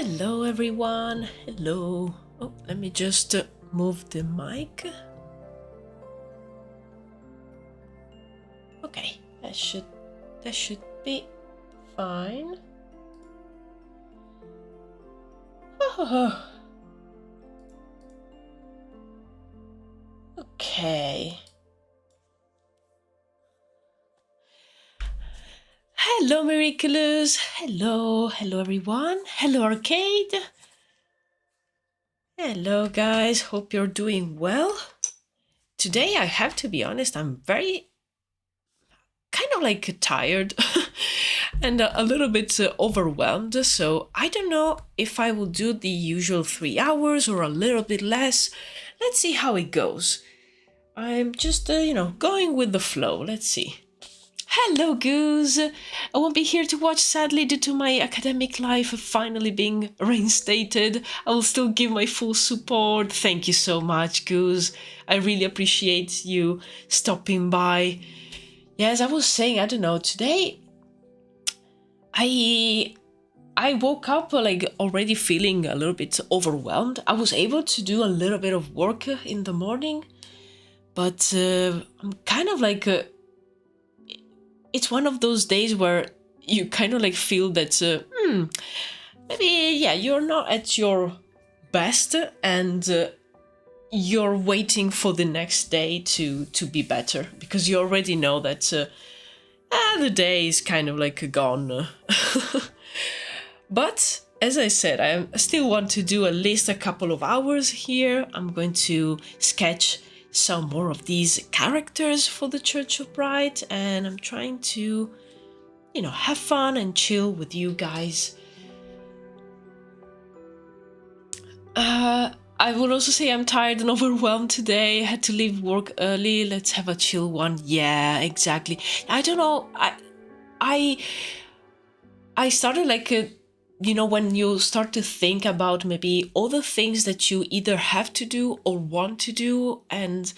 Hello everyone, hello. Oh, let me just move the mic. Okay, that should be fine. Okay. Hello Miraculous, hello everyone, hello Arcade. Hello guys, hope you're doing well. Today I have to be honest, I'm very kind of like tired and a little bit overwhelmed, so I don't know if I will do the usual 3 hours or a little bit less. Let's see how it goes. I'm just going with the flow. Let's see. Hello Goose! I won't be here to watch sadly due to my academic life finally being reinstated. I will still give my full support. Thank you so much, Goose. I really appreciate you stopping by. Yes, I was saying, I don't know, today I woke up like already feeling a little bit overwhelmed. I was able to do a little bit of work in the morning, but I'm kind of like... it's one of those days where you kind of like feel that maybe, yeah, you're not at your best and you're waiting for the next day to be better because you already know that the day is kind of like gone. But as I said, I still want to do at least a couple of hours here. I'm going to sketch some more of these characters for the Church of Bright, and I'm trying to, have fun and chill with you guys. I would also say I'm tired and overwhelmed today. I had to leave work early. Let's have a chill one. Yeah, exactly. I don't know. I started like when you start to think about maybe all the things that you either have to do or want to do, and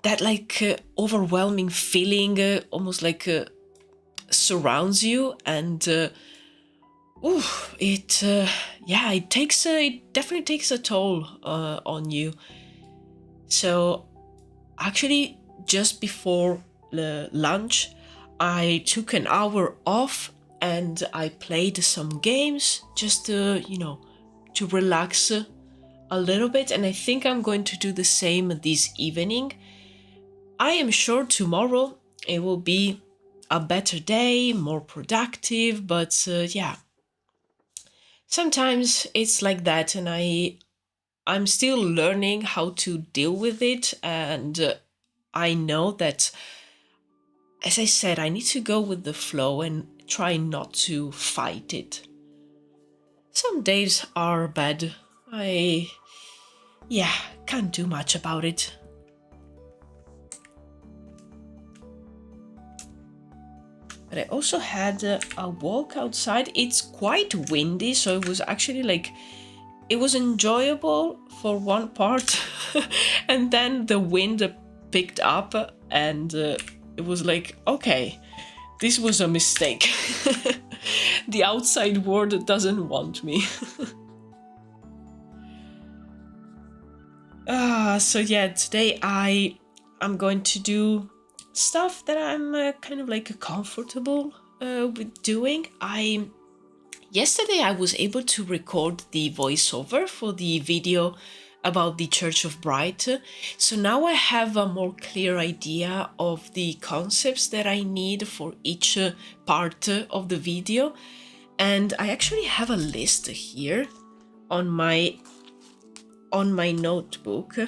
that like overwhelming feeling almost like surrounds you, and it definitely takes a toll on you. So actually just before lunch I took an hour off and I played some games just to relax a little bit, and I think I'm going to do the same this evening. I am sure tomorrow it will be a better day, more productive, but yeah, sometimes it's like that, and I'm still learning how to deal with it, and I know that, as I said, I need to go with the flow and try not to fight it. Some days are bad. I can't do much about it. But I also had a walk outside. It's quite windy, so it was actually like, it was enjoyable for one part and then the wind picked up and it was like, okay, this was a mistake. The outside world doesn't want me. So yeah, today I'm going to do stuff that I'm kind of like comfortable with doing. Yesterday I was able to record the voiceover for the video about the Church of Bright, so now I have a more clear idea of the concepts that I need for each part of the video, and I actually have a list here on my notebook.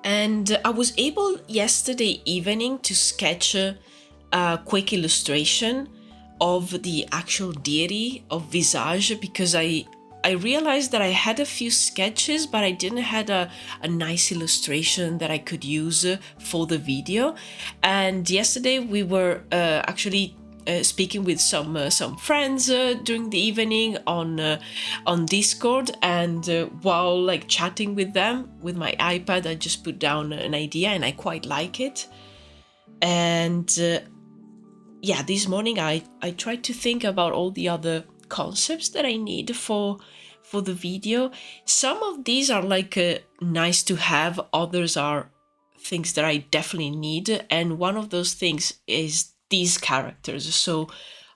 And I was able yesterday evening to sketch a quick illustration of the actual deity of Visage, because I realized that I had a few sketches, but I didn't have a nice illustration that I could use for the video. And yesterday we were actually speaking with some friends during the evening on Discord, and while like chatting with them with my iPad, I just put down an idea and I quite like it. And yeah, this morning I tried to think about all the other concepts that I need for the video. Some of these are like nice to have, others are things that I definitely need, and one of those things is these characters. So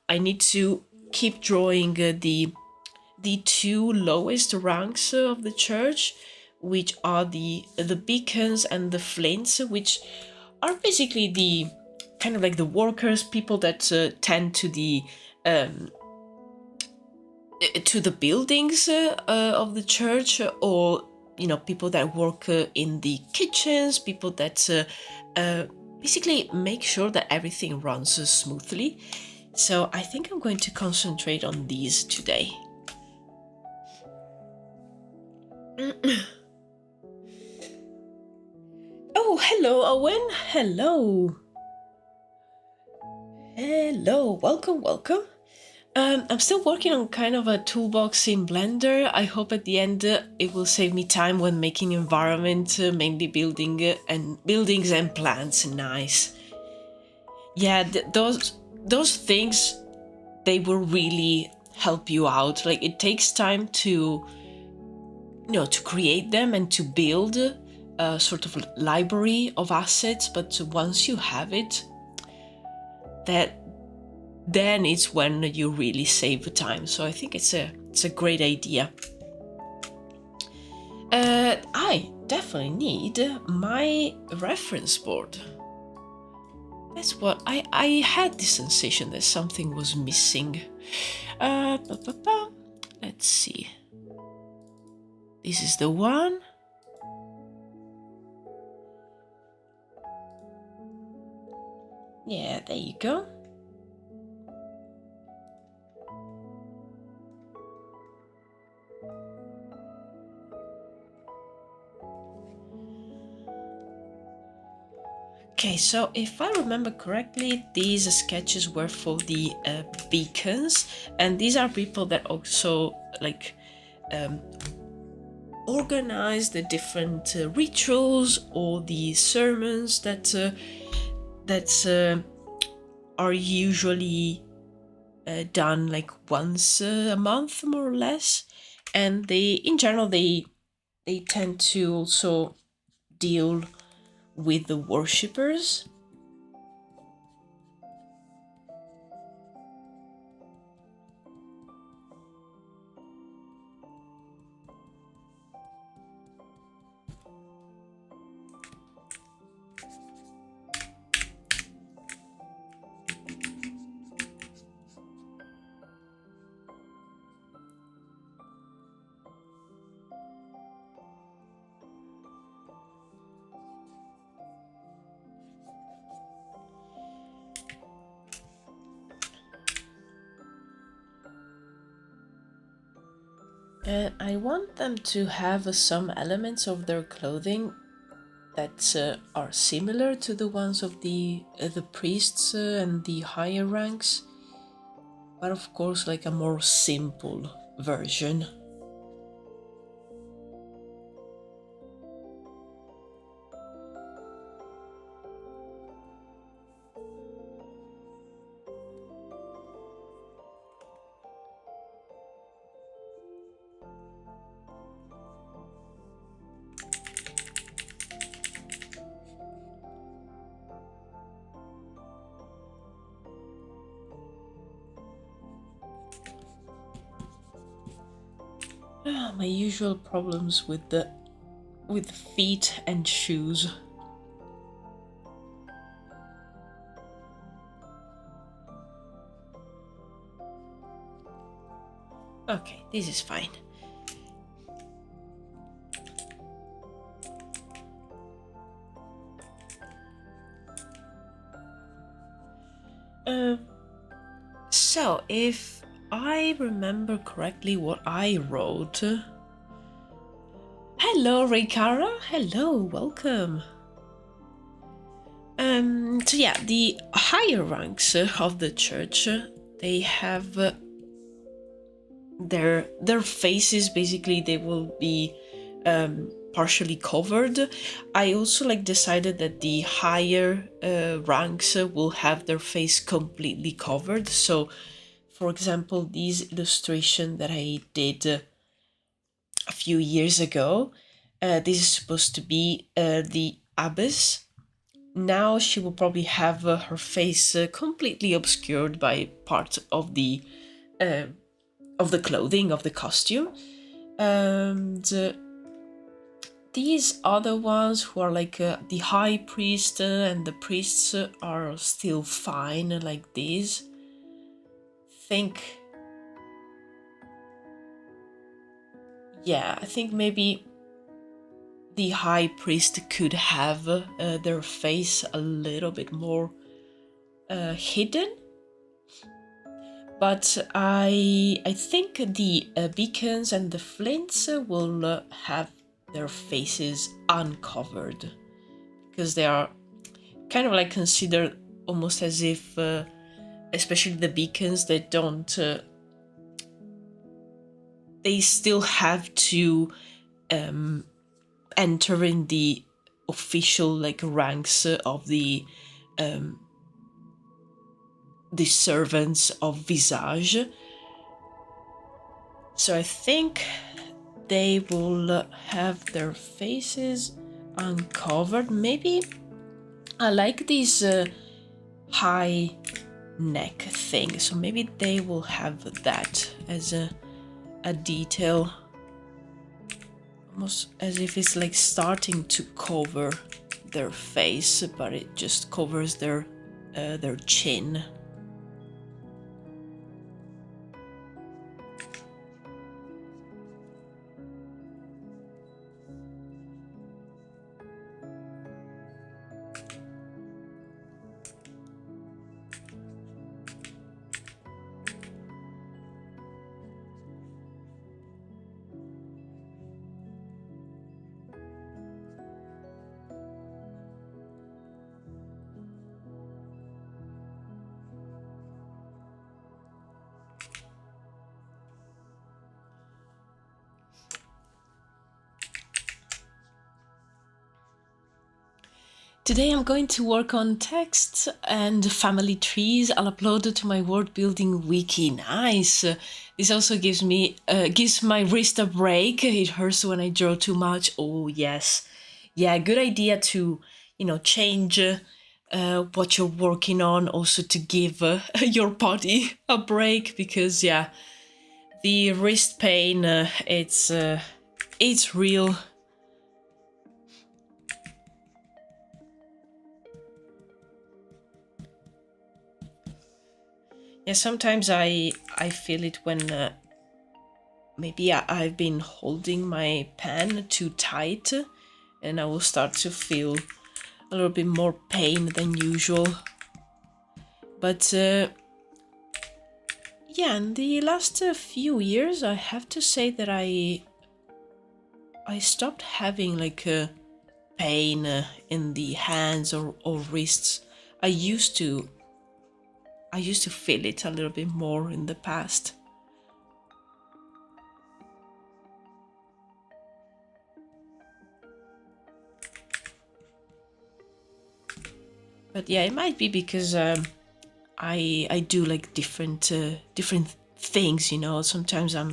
I need to keep drawing the two lowest ranks of the church, which are the beacons and the flints, which are basically the kind of like the workers, people that tend to the buildings of the church, or people that work in the kitchens, people that basically make sure that everything runs smoothly. So I think I'm going to concentrate on these today. Oh, hello, Owen. Hello. Hello, welcome. I'm still working on kind of a toolbox in Blender. I hope at the end it will save me time when making environment, mainly buildings and plants. Nice. Yeah, those things, they will really help you out. Like, it takes time to to create them and to build a sort of library of assets, but once you have it, then it's when you really save time. So I think it's a great idea. I definitely need my reference board. That's what I had the sensation that something was missing. Let's see. This is the one. Yeah, there you go. Okay, so if I remember correctly, these sketches were for the beacons, and these are people that also like organize the different rituals or the sermons that are usually done like once a month, more or less, and in general they tend to also deal with the worshippers. I want them to have some elements of their clothing that are similar to the ones of the priests and the higher ranks, but of course like a more simple version. My usual problems with feet and shoes. Okay, this is fine. So if I remember correctly what I wrote. Hello, Raycara. Hello, welcome. So yeah, the higher ranks of the church, they have their faces, basically they will be partially covered. I also decided that the higher ranks will have their face completely covered. So for example, this illustration that I did a few years ago. This is supposed to be the abbess. Now she will probably have her face completely obscured by part of the clothing, of the costume. And these other ones who are like the high priest and the priests are still fine like this. I think maybe the high priest could have their face a little bit more hidden. But I think the beacons and the flints will have their faces uncovered, because they are kind of like considered almost as if, especially the beacons, they don't. They still have to enter in the official like ranks of the servants of Visage. So I think they will have their faces uncovered. Maybe I like this high neck thing, so maybe they will have that as a detail, almost as if it's like starting to cover their face, but it just covers their chin. Today I'm going to work on texts and family trees. I'll upload it to my world building wiki. Nice. This also gives my wrist a break. It hurts when I draw too much. Oh yes. Yeah, good idea to, change what you're working on, also to give your body a break, because the wrist pain, it's real. Yeah, sometimes I feel it when maybe I've been holding my pen too tight, and I will start to feel a little bit more pain than usual. But in the last few years, I have to say that I stopped having like pain in the hands or wrists. I used to feel it a little bit more in the past. But yeah, it might be because I do like different things, Sometimes I'm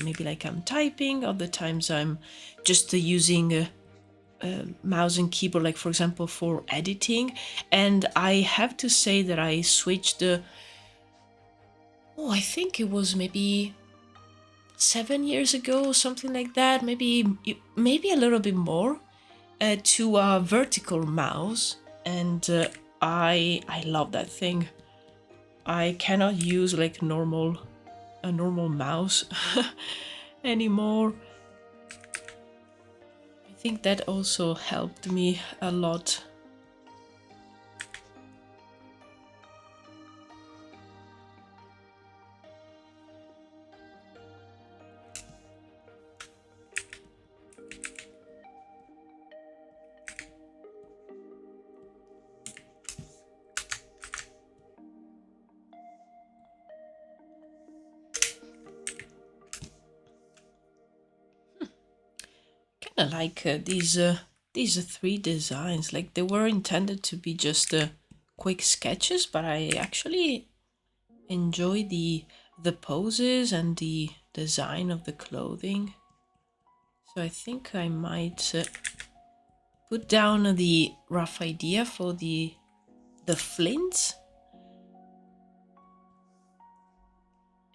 typing, other times I'm just using mouse and keyboard, like for example for editing. And I have to say that I switched I think it was maybe 7 years ago, something like that, maybe a little bit more, to a vertical mouse, and I love that thing. I cannot use like a normal mouse anymore. I think that also helped me a lot. I like these 3 designs. Like, they were intended to be just quick sketches, but I actually enjoy the the poses and the design of the clothing. So I think I might put down the rough idea for the flints.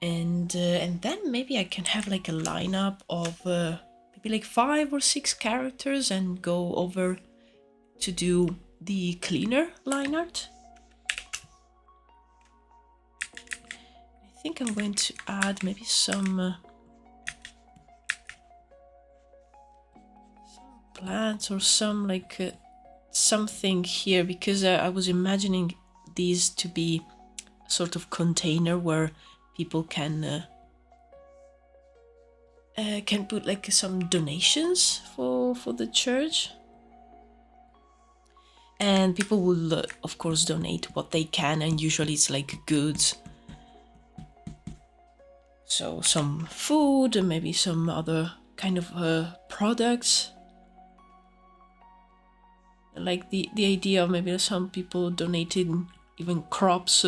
And then maybe I can have like a lineup of maybe like 5 or 6 characters and go over to do the cleaner line art. I think I'm going to add maybe some plants or some like something here, because I was imagining these to be a sort of container where people can put like some donations for the church, and people will of course donate what they can, and usually it's like goods, so some food and maybe some other kind of products, like the idea of maybe some people donating even crops.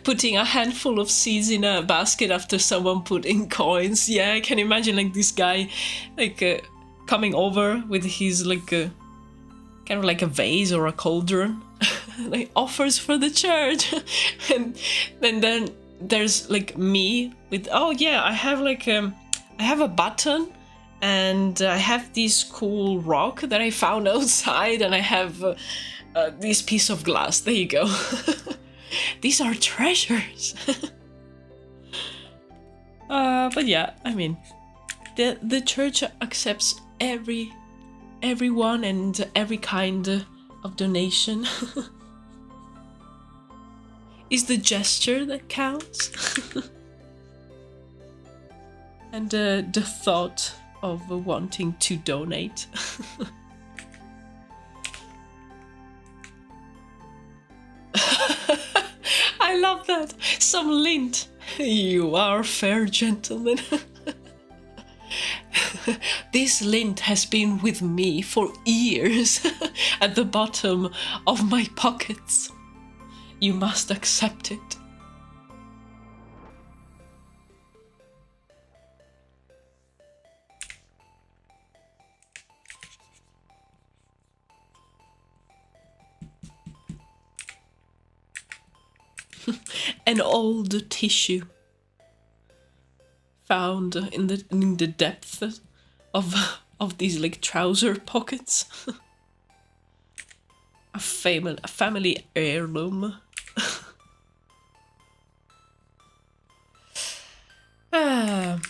Putting a handful of seeds in a basket after someone put in coins. Yeah, I can imagine like this guy like coming over with his like kind of like a vase or a cauldron, like offers for the church. and then there's like me with, oh yeah, I have like I have a button, and I have this cool rock that I found outside, and I have this piece of glass. There you go. These are treasures. But yeah, I mean, the church accepts everyone and every kind of donation. Is the gesture that counts. And the thought of wanting to donate. I love that. Some lint. You are fair, gentlemen. This lint has been with me for years at the bottom of my pockets. You must accept it. An old tissue found in the depths of these like trouser pockets. A family heirloom. Ah.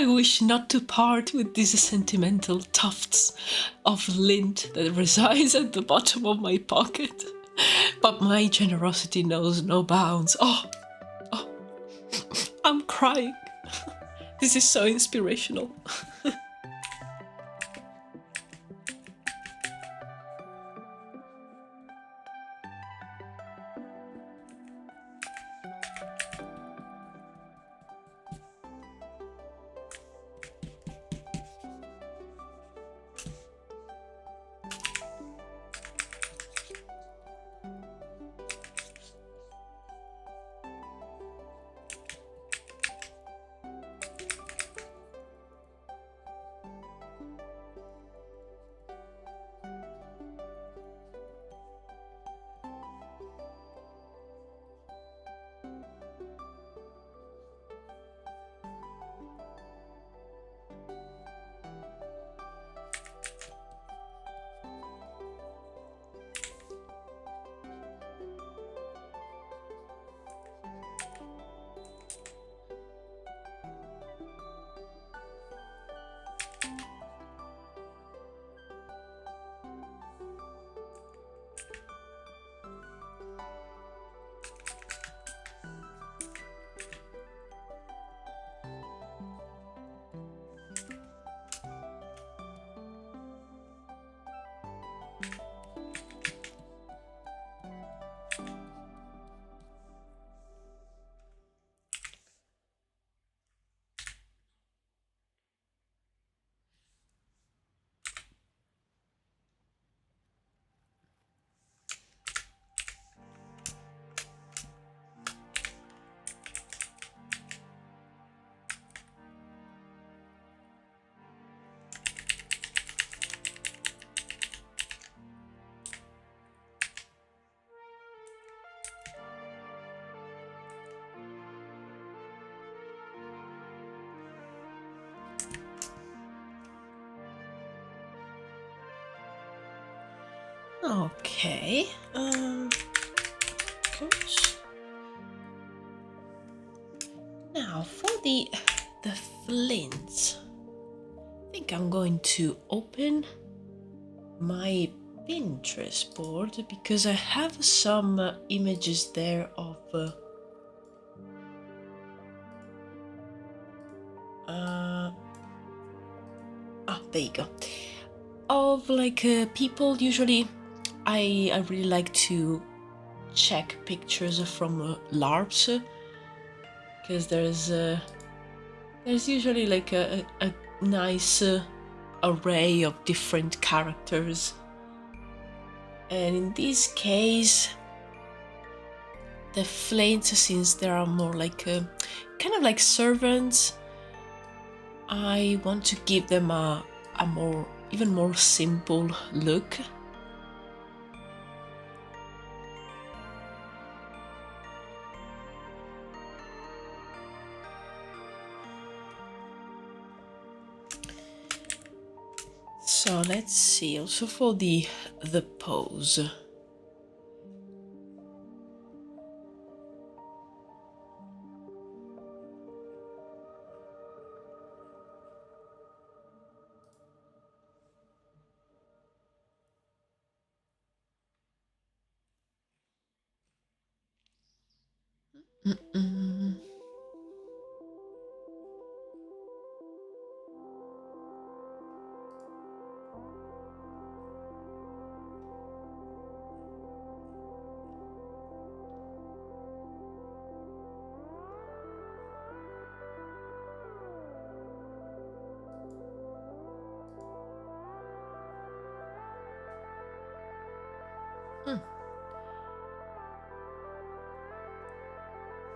I wish not to part with these sentimental tufts of lint that resides at the bottom of my pocket. But my generosity knows no bounds. Oh, I'm crying. This is so inspirational. Okay. Gosh. Now for the flints, I think I'm going to open my Pinterest board because I have some images there of there you go, of like people. Usually I really like to check pictures from LARPs because there's usually like a nice array of different characters, and in this case the flames, since there are more like kind of like servants, I want to give them a even more simple look. So let's see, also for the pose.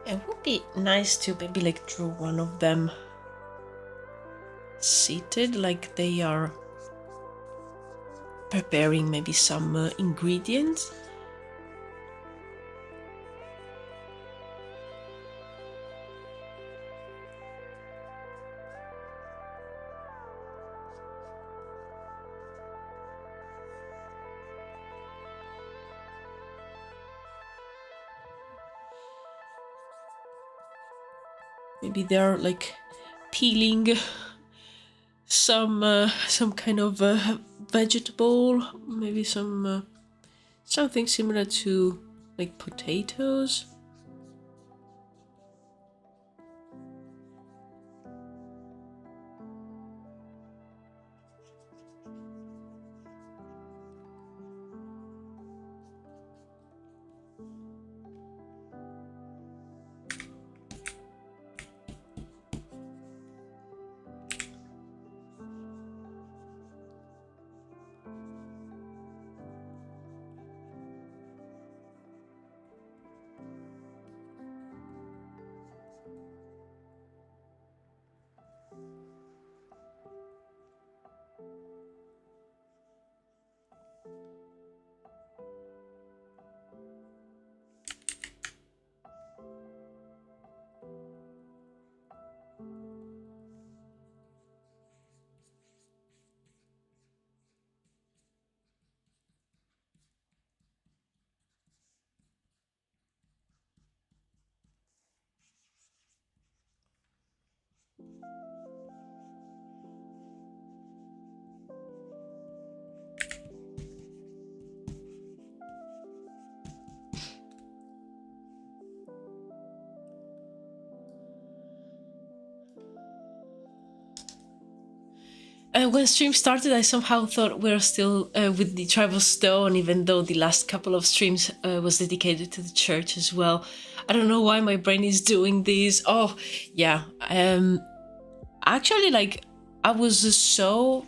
It would be nice to maybe like draw one of them seated, like they are preparing maybe some ingredients. Maybe they're like peeling some kind of vegetable, maybe some something similar to like potatoes. When stream started, I somehow thought we were still with the tribal stone, even though the last couple of streams was dedicated to the church as well. I don't know why my brain is doing this. Oh, yeah. Actually, like, I was so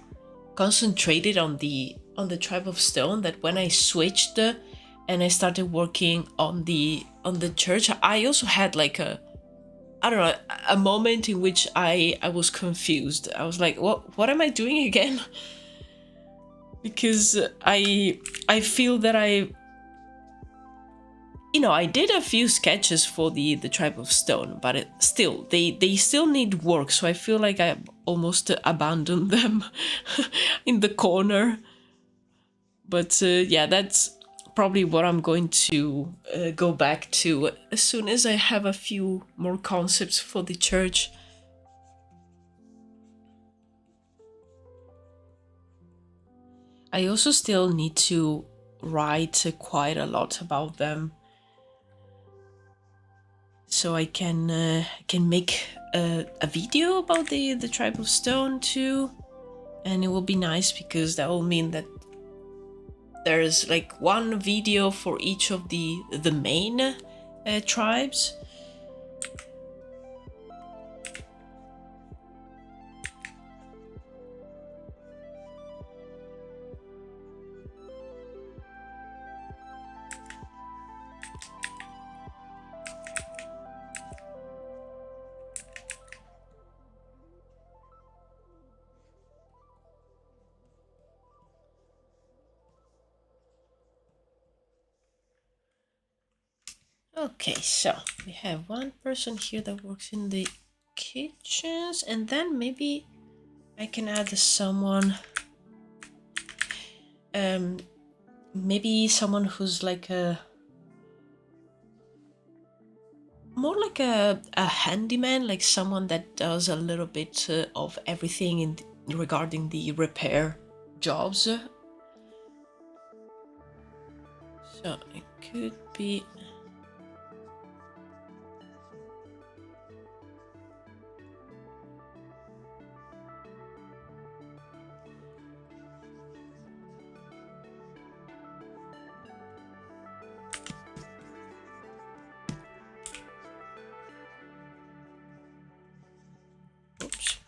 concentrated on the tribe of stone that when I switched and I started working on the church, I also had like I don't know, a moment in which I was confused. I was like, what am I doing again? Because I feel that I did a few sketches for the tribe of stone, but they still need work, so I feel like I almost abandoned them in the corner. But yeah, that's probably what I'm going to go back to as soon as I have a few more concepts for the church. I also still need to write quite a lot about them, so I can make a video about the tribe of stone too, and it will be nice because that will mean that there's like one video for each of the main tribes. Okay, so we have one person here that works in the kitchens, and then maybe I can add someone, maybe someone who's like more like a handyman, like someone that does a little bit of everything regarding the repair jobs. So it could be... Oops.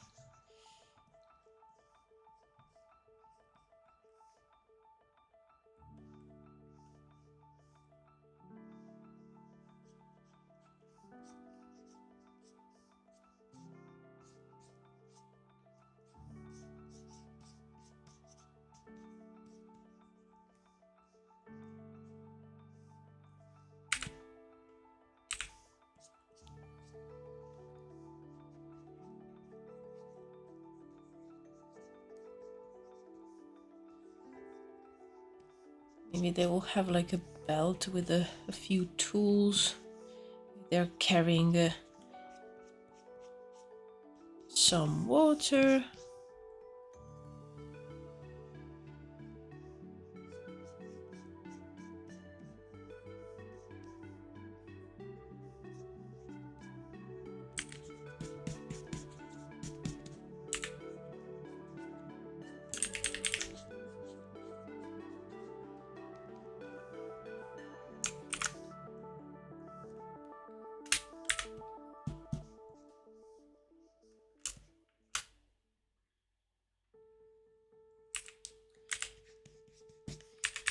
Maybe they will have like a belt with a few tools. They're carrying some water.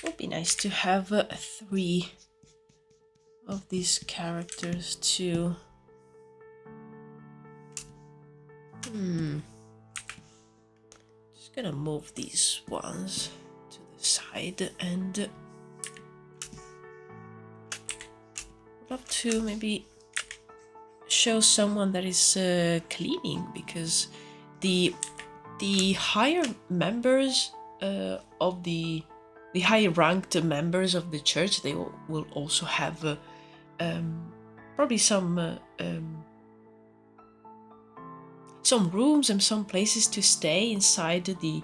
Would be nice to have 3 of these characters too. Just gonna move these ones to the side, and I'd love to maybe show someone that is cleaning, because the higher members of the higher ranked members of the church, they will also have probably some rooms and some places to stay inside the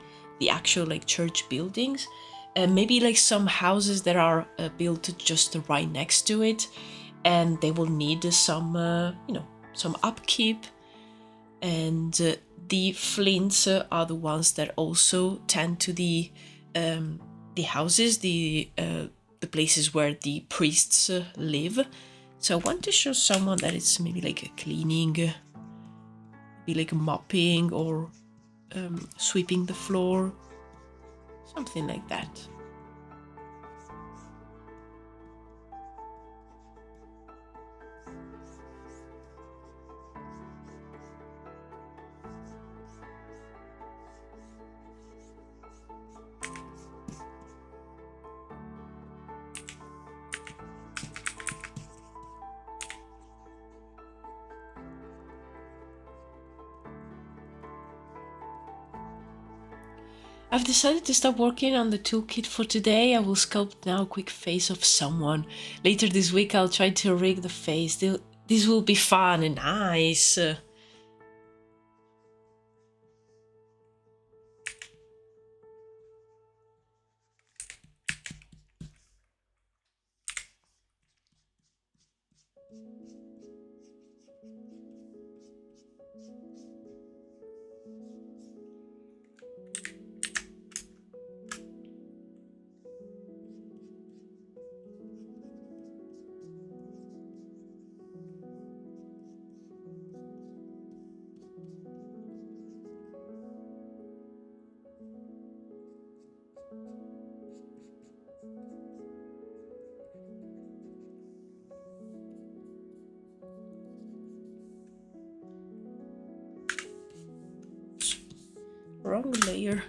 actual like church buildings, and maybe like some houses that are built just right next to it, and they will need some some upkeep. And the flints are the ones that also tend to the houses, the places where the priests live. So I want to show someone that it's maybe like a cleaning, be like mopping or sweeping the floor, something like that. I've decided to stop working on the toolkit for today. I will sculpt now a quick face of someone. Later this week I'll try to rig the face. This will be fun and nice. Wrong layer.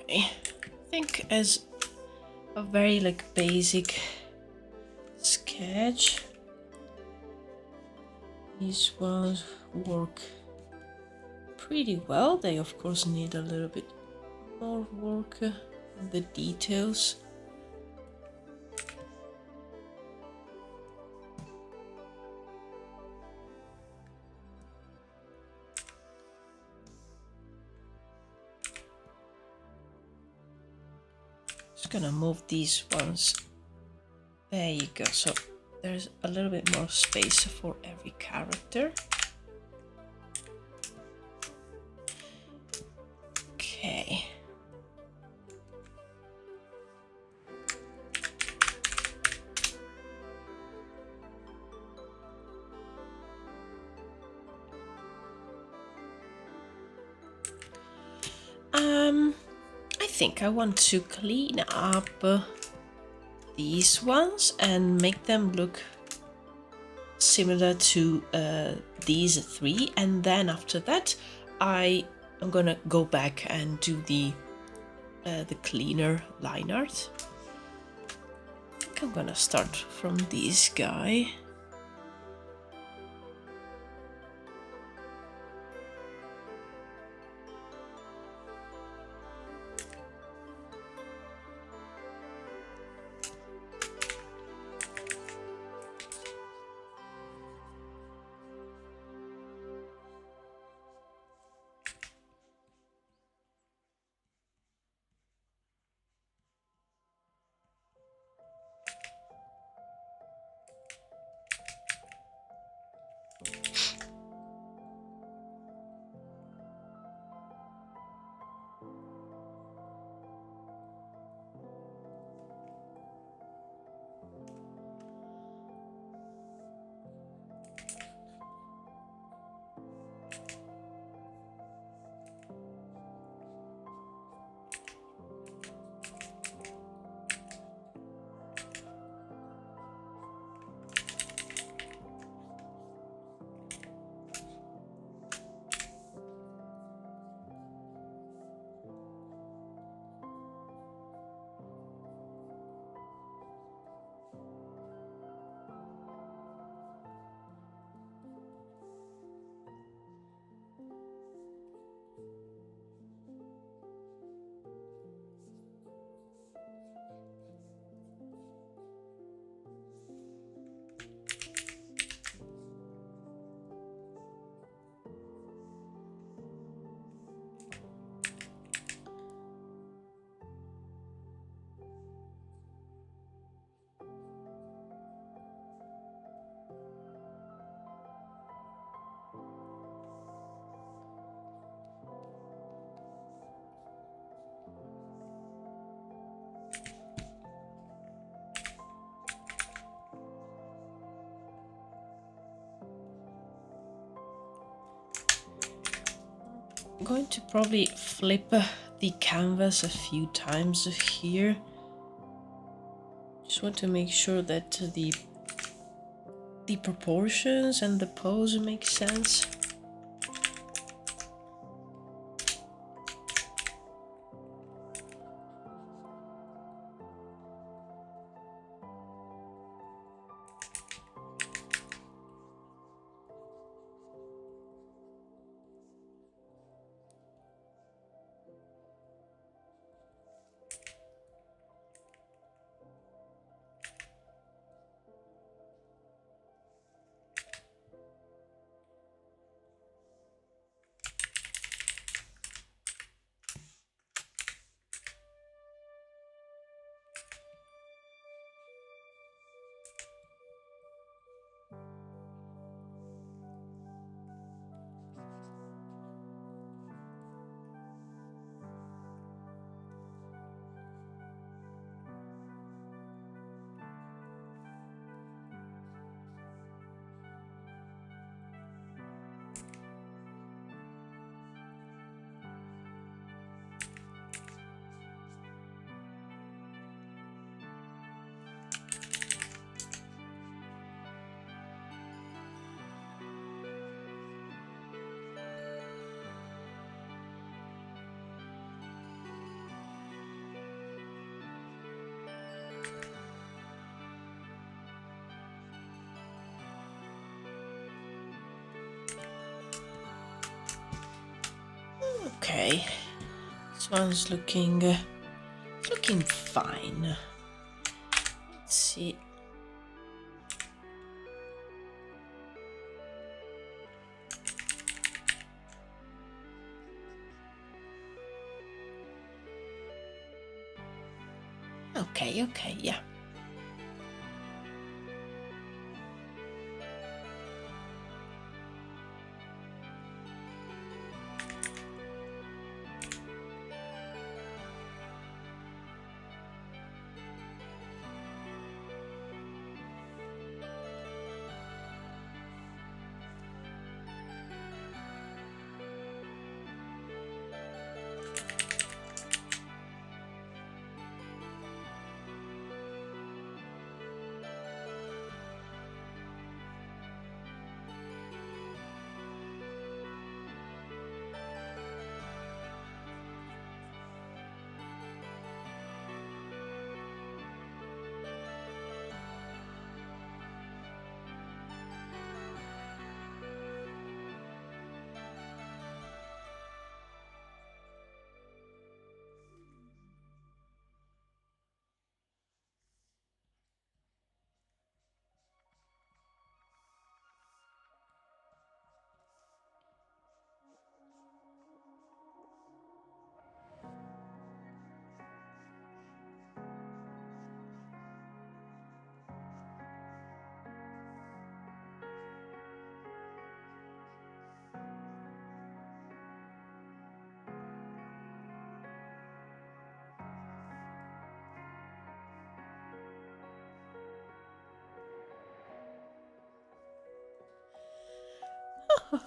I think as a very like basic sketch, these ones work pretty well. They of course need a little bit more work on the details. Just gonna move these ones. There you go. So there's a little bit more space for every character. Okay. I think I want to clean up these ones and make them look similar to these three, and then after that I'm gonna go back and do the cleaner line art. I think I'm gonna start from this guy. I'm going to probably flip the canvas a few times here. Just want to make sure that the proportions and the pose make sense. Okay, this one's looking fine. Let's see. Okay, yeah.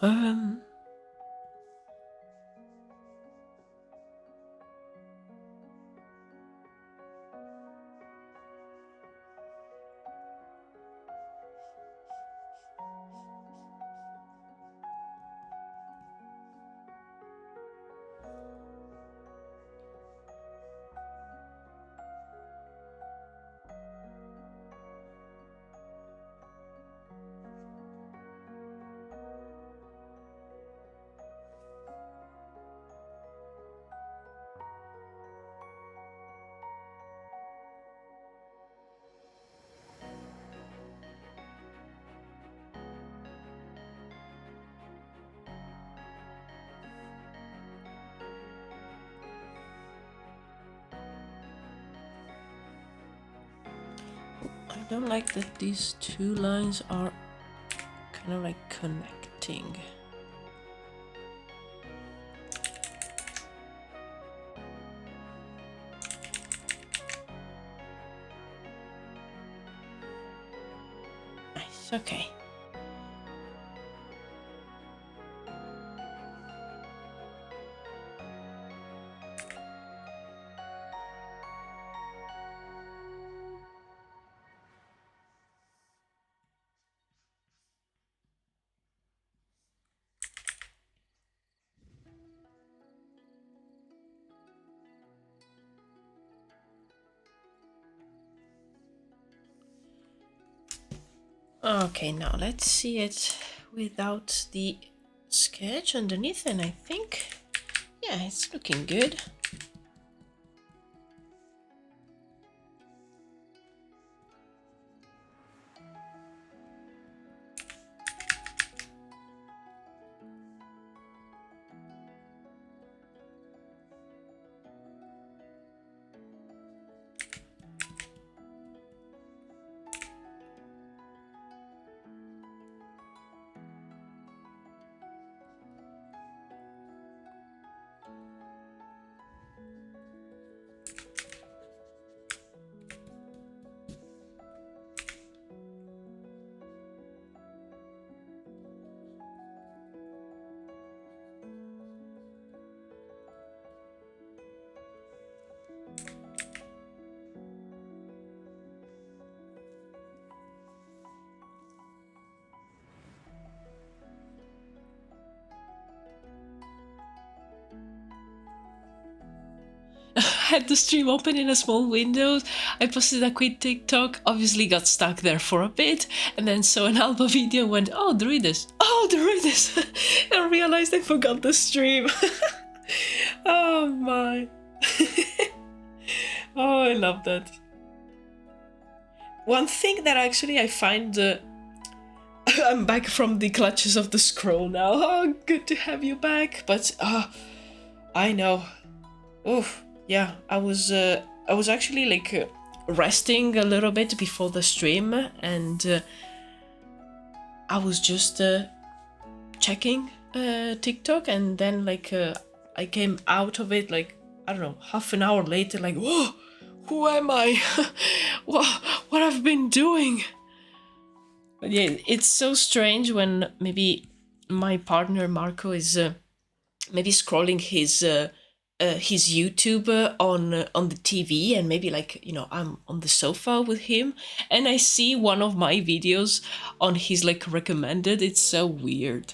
Um, I don't like that these two lines are kind of like connecting. Nice, okay. Okay, now let's see it without the sketch underneath, and I think, yeah, it's looking good. Had the stream open in a small window. I posted a quick TikTok, obviously got stuck there for a bit, and then saw an Alba video and went, oh, Druwides, and realized I forgot the stream. Oh my. Oh, I love that. One thing that actually I find I'm back from the clutches of the scroll now. Oh, good to have you back. But I know. Oh, yeah. I was actually like resting a little bit before the stream, and I was just checking TikTok, and then like I came out of it like, I don't know, half an hour later, like, whoa, who am I? what I've been doing? But yeah, it's so strange when maybe my partner Marco is maybe scrolling his YouTube on the TV, and maybe like, you know, I'm on the sofa with him, and I see one of my videos on his like recommended. It's so weird.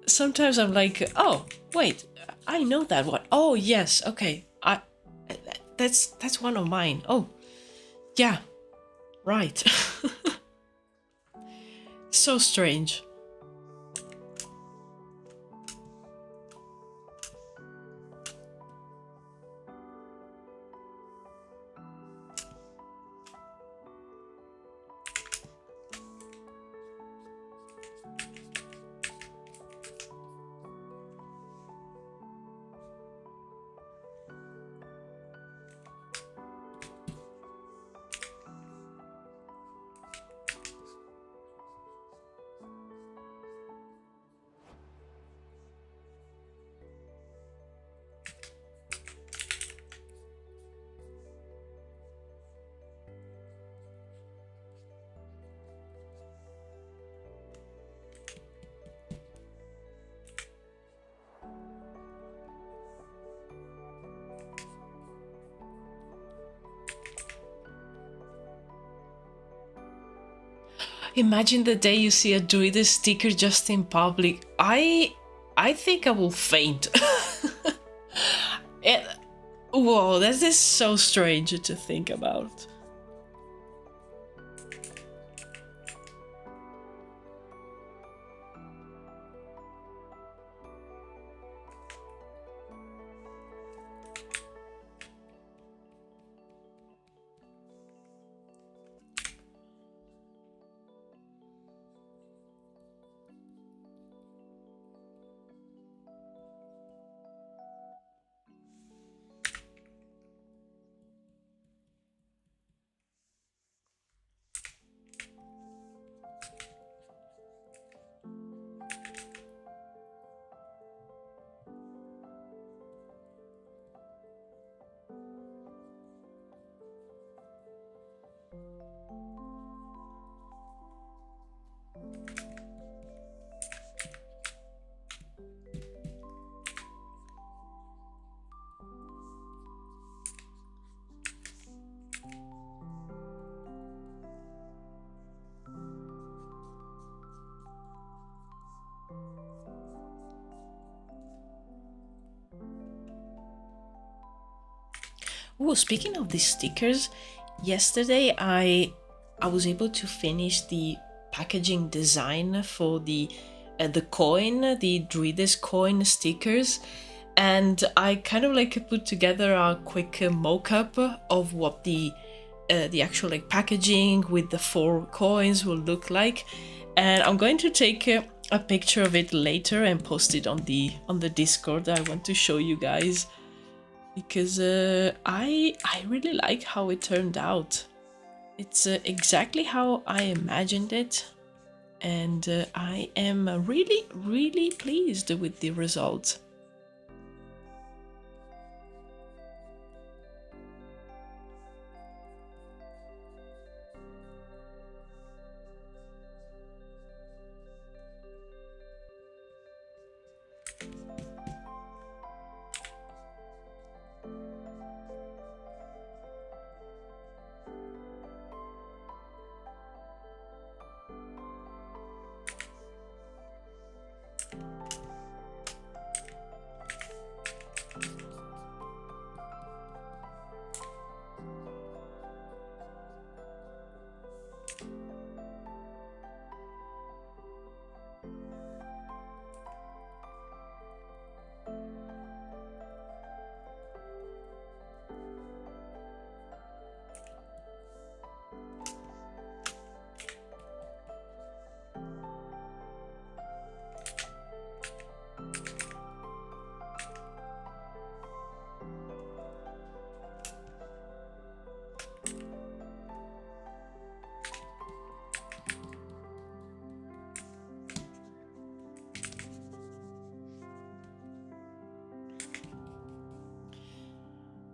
Sometimes I'm like, oh wait, I know that one. Oh yes, okay, that's one of mine. Oh yeah, right. So strange. Imagine the day you see a Druides sticker just in public. I think I will faint. it, whoa, that is so strange to think about. Oh, speaking of these stickers, yesterday I was able to finish the packaging design for the coin, the Druides coin stickers, and I kind of like put together a quick mock-up of what the actual like packaging with the 4 coins will look like, and I'm going to take a picture of it later and post it on the Discord. I want to show you guys, because I really like how it turned out. It's exactly how I imagined it, and I am really pleased with the result.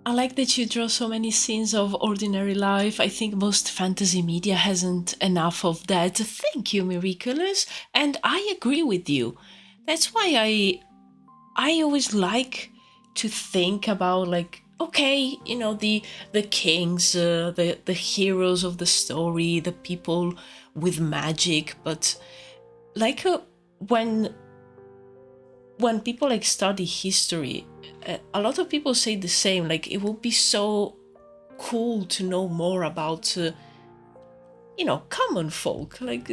I like that you draw so many scenes of ordinary life. I think most fantasy media hasn't enough of that. Thank you, Miraculous. And I agree with you. That's why I always like to think about, like, okay, you know, the kings, the heroes of the story, the people with magic, but like when people like study history, a lot of people say the same. Like, it would be so cool to know more about, common folk, like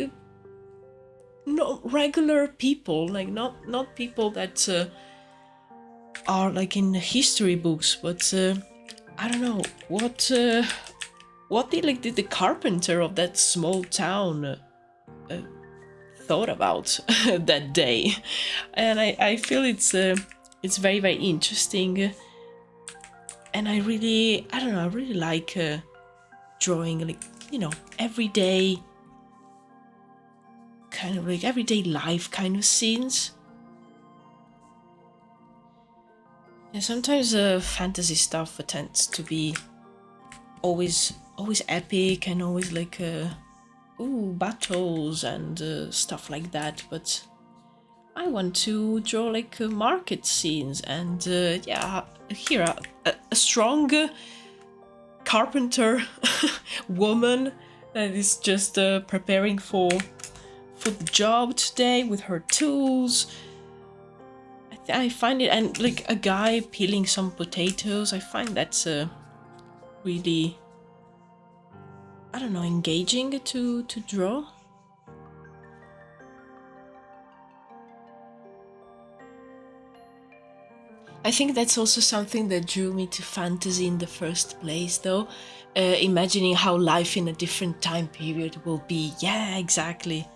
not regular people, like not people that are like in history books, but I don't know what did the carpenter of that small town thought about that day. And I feel it's very, very interesting. And I really like drawing, like, everyday, kind of like everyday life kind of scenes. And sometimes fantasy stuff tends to be always epic and always like battles and stuff like that, but I want to draw like market scenes, and here a strong carpenter woman that is just preparing for the job today with her tools. I find it, and like a guy peeling some potatoes. I find that's really, I don't know, engaging to draw. I think that's also something that drew me to fantasy in the first place, though. Imagining how life in a different time period will be. Yeah, exactly.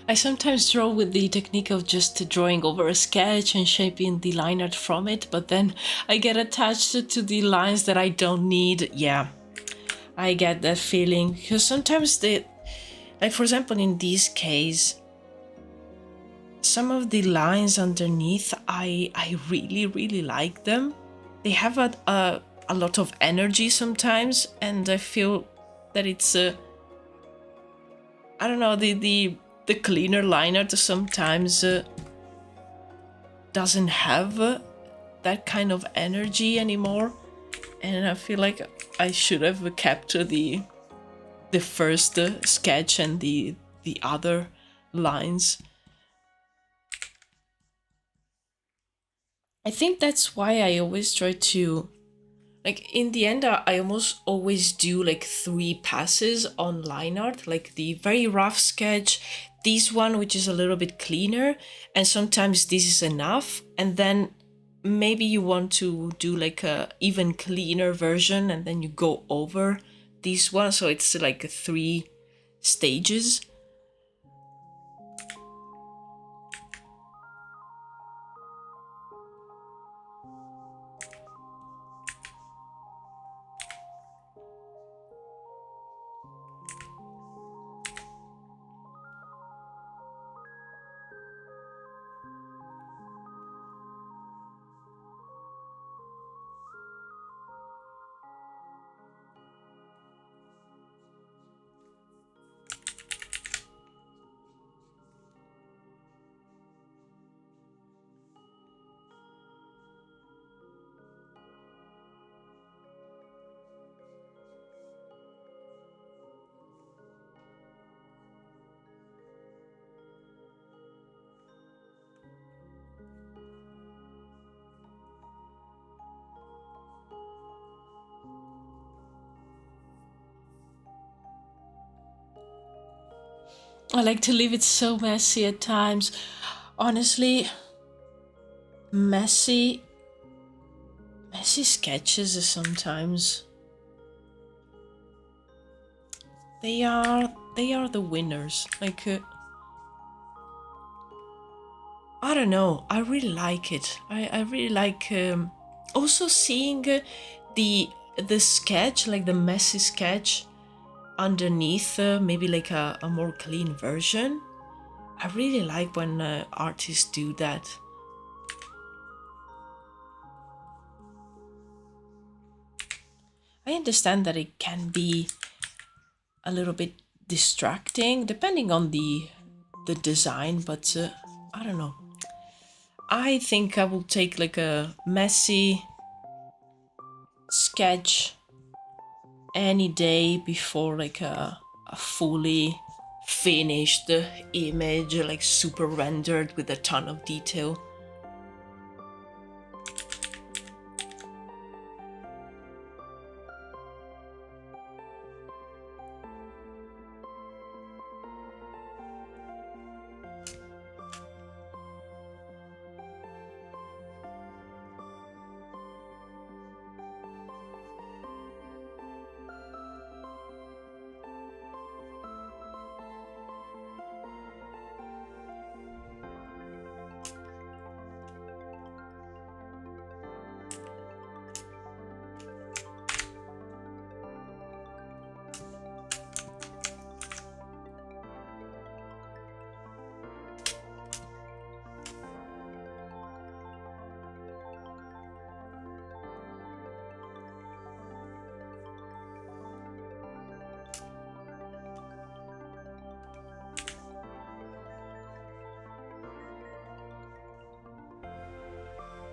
I sometimes draw with the technique of just drawing over a sketch and shaping the line art from it, but then I get attached to the lines that I don't need. Yeah, I get that feeling, because sometimes like for example in this case, some of the lines underneath, I really, really like them. They have a lot of energy sometimes, and I feel that it's I don't know, the cleaner line art sometimes doesn't have that kind of energy anymore, and I feel like I should have kept the first sketch and the other lines. I think that's why I always try to, like, in the end, I almost always do like 3 passes on line art, like the very rough sketch, this one, which is a little bit cleaner, and sometimes this is enough. And then maybe you want to do like a even cleaner version, and then you go over this one. So it's like 3 stages. I like to leave it so messy at times. Honestly, messy sketches are sometimes they are the winners. Like I don't know, I really like it. I really like also seeing the sketch, like the messy sketch underneath maybe like a more clean version. I really like when artists do that. I understand that it can be a little bit distracting depending on the design, but I don't know. I think I will take like a messy sketch any day before like a fully finished image, like super rendered with a ton of detail.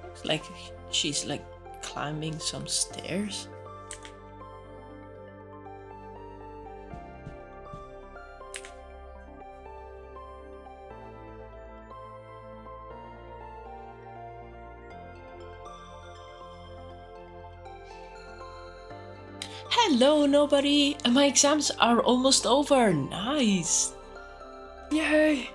Looks like she's like climbing some stairs. Hello, nobody! My exams are almost over. Nice! Yay!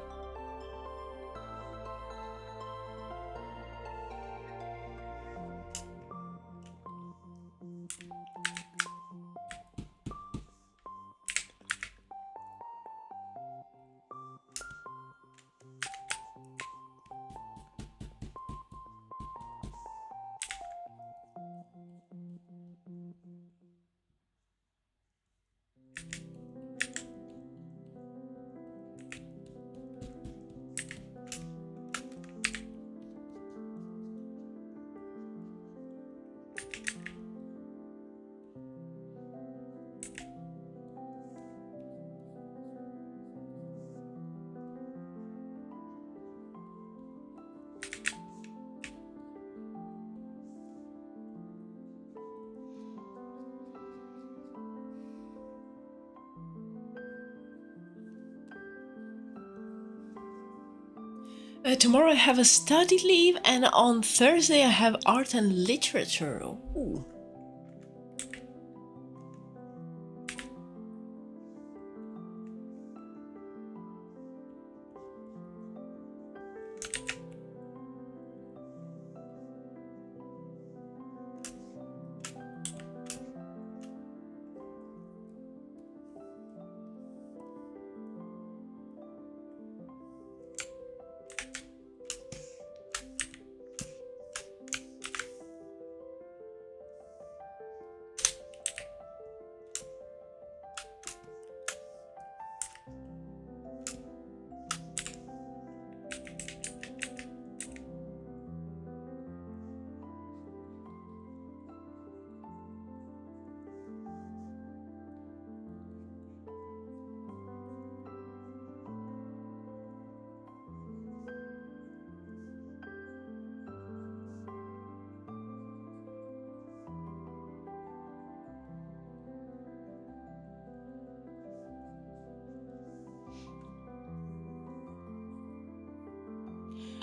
Tomorrow I have a study leave, and on Thursday I have art and literature. Ooh.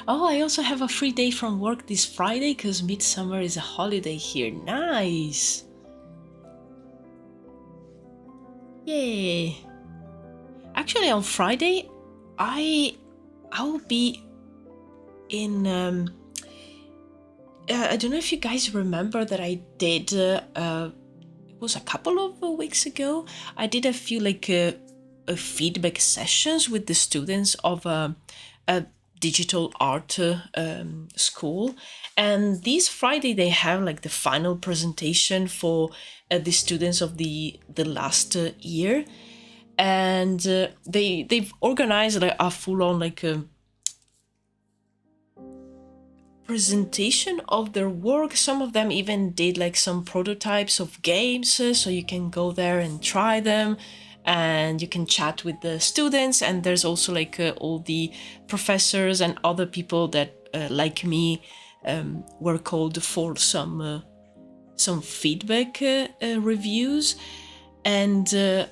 Oh, I also have a free day from work this Friday because Midsummer is a holiday here. Nice! Yay! Actually, on Friday, I'll be in. I don't know if you guys remember that I did. It was a couple of weeks ago. I did a few feedback sessions with the students of a digital art school, and this Friday they have like the final presentation for the students of the last year, and they've organized like a full-on presentation of their work. Some of them even did like some prototypes of games, so you can go there and try them, and you can chat with the students. And there's also all the professors and other people that like me were called for some feedback reviews. And yeah,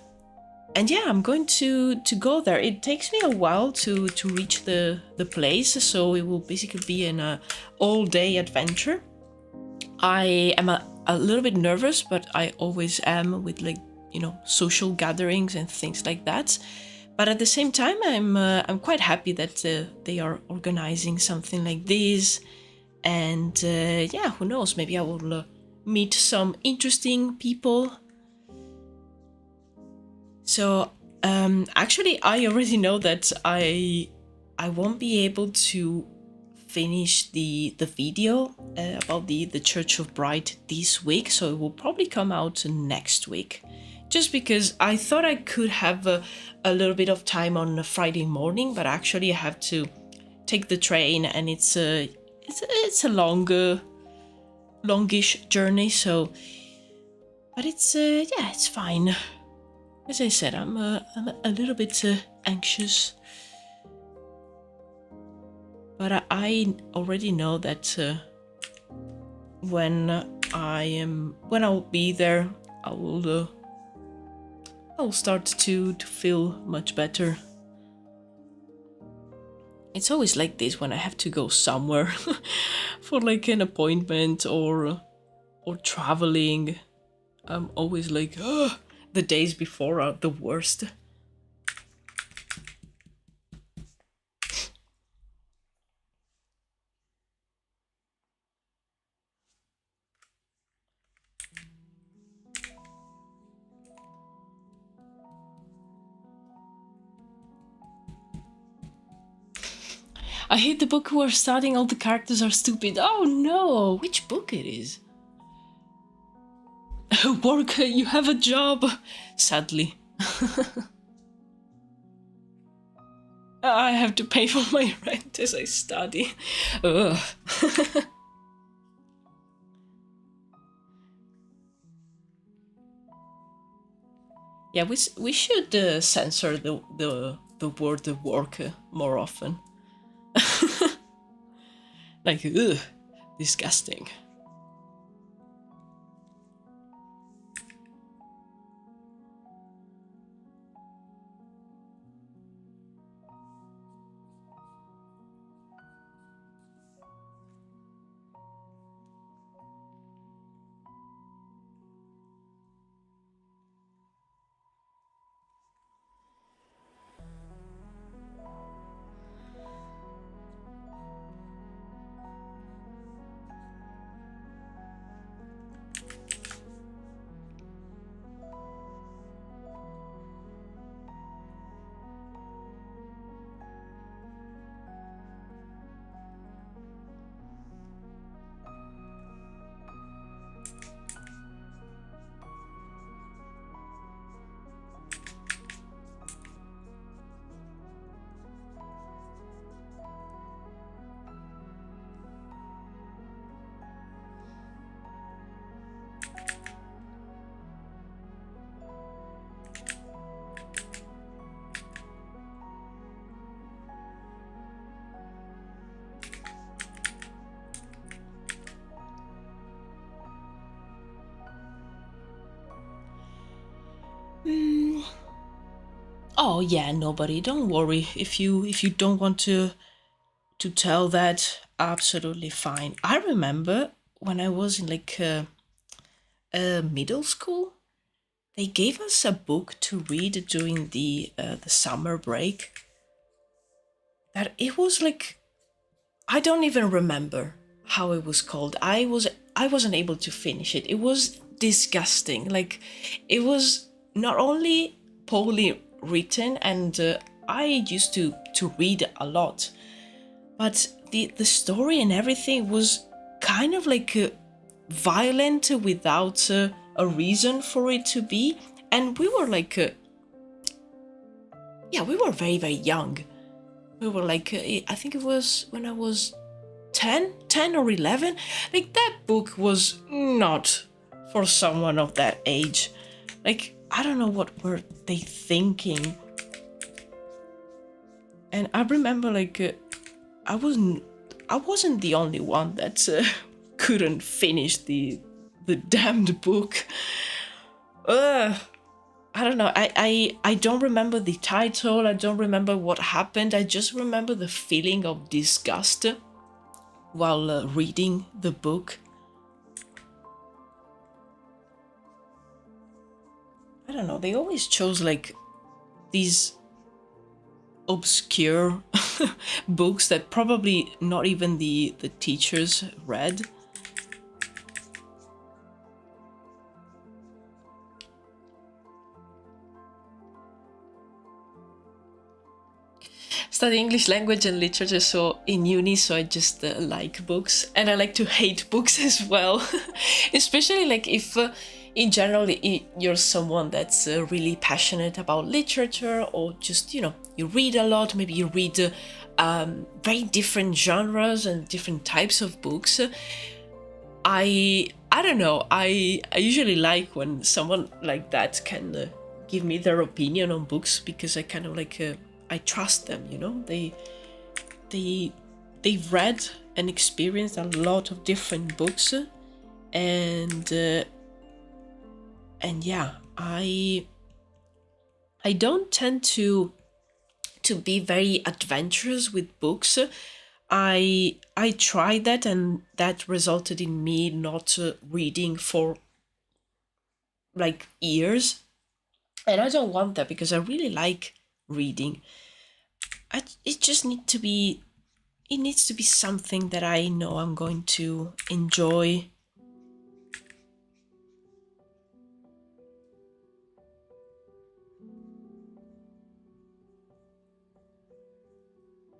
I'm going to go there. It takes me a while to reach the place, so it will basically be an all-day adventure. I am a little bit nervous, but I always am with social gatherings and things like that. But at the same time, I'm quite happy that they are organizing something like this. And yeah, who knows? Maybe I will meet some interesting people. So actually, I already know that I won't be able to finish the video about the Church of Bright this week, so it will probably come out next week. Just because I thought I could have a little bit of time on a Friday morning, but actually I have to take the train, and it's a longish journey. So, but it's yeah, it's fine. As I said, I'm a little bit anxious, but I already know that when I'll be there, I'll start to feel much better. It's always like this when I have to go somewhere for like an appointment or traveling. I'm always like, oh, the days before are the worst. I hate the book we're studying, all the characters are stupid. Oh no, which book it is? Work, you have a job, sadly. I have to pay for my rent as I study. Ugh. Yeah, we should censor the word work more often. Like, ugh, disgusting. Oh yeah, nobody. Don't worry. If you don't want to tell that, absolutely fine. I remember when I was in like middle school, they gave us a book to read during the summer break. That it was like, I don't even remember how it was called. I wasn't able to finish it. It was disgusting. Like, it was not only poorly written, and I used to read a lot, but the story and everything was kind of like violent without a reason for it to be. And we were like yeah, we were very very young. We were like I think it was when I was 10 or 11. Like, that book was not for someone of that age. Like, I don't know what were they thinking. And I remember like I wasn't the only one that couldn't finish the damned book. I don't know. I don't remember the title. I don't remember what happened. I just remember the feeling of disgust while reading the book. I don't know. They always chose like these obscure books that probably not even the teachers read. Study English language and literature, so in uni, so I just like books, and I like to hate books as well. Especially like if in general you're someone that's really passionate about literature, or just, you know, you read a lot, maybe you read very different genres and different types of books. I don't know, I usually like when someone like that can give me their opinion on books, because I kind of like I trust them, you know. They've read and experienced a lot of different books, and yeah, I don't tend to be very adventurous with books. I tried that, and that resulted in me not reading for like years, and I don't want that, because I really like reading. It just needs to be something that I know I'm going to enjoy.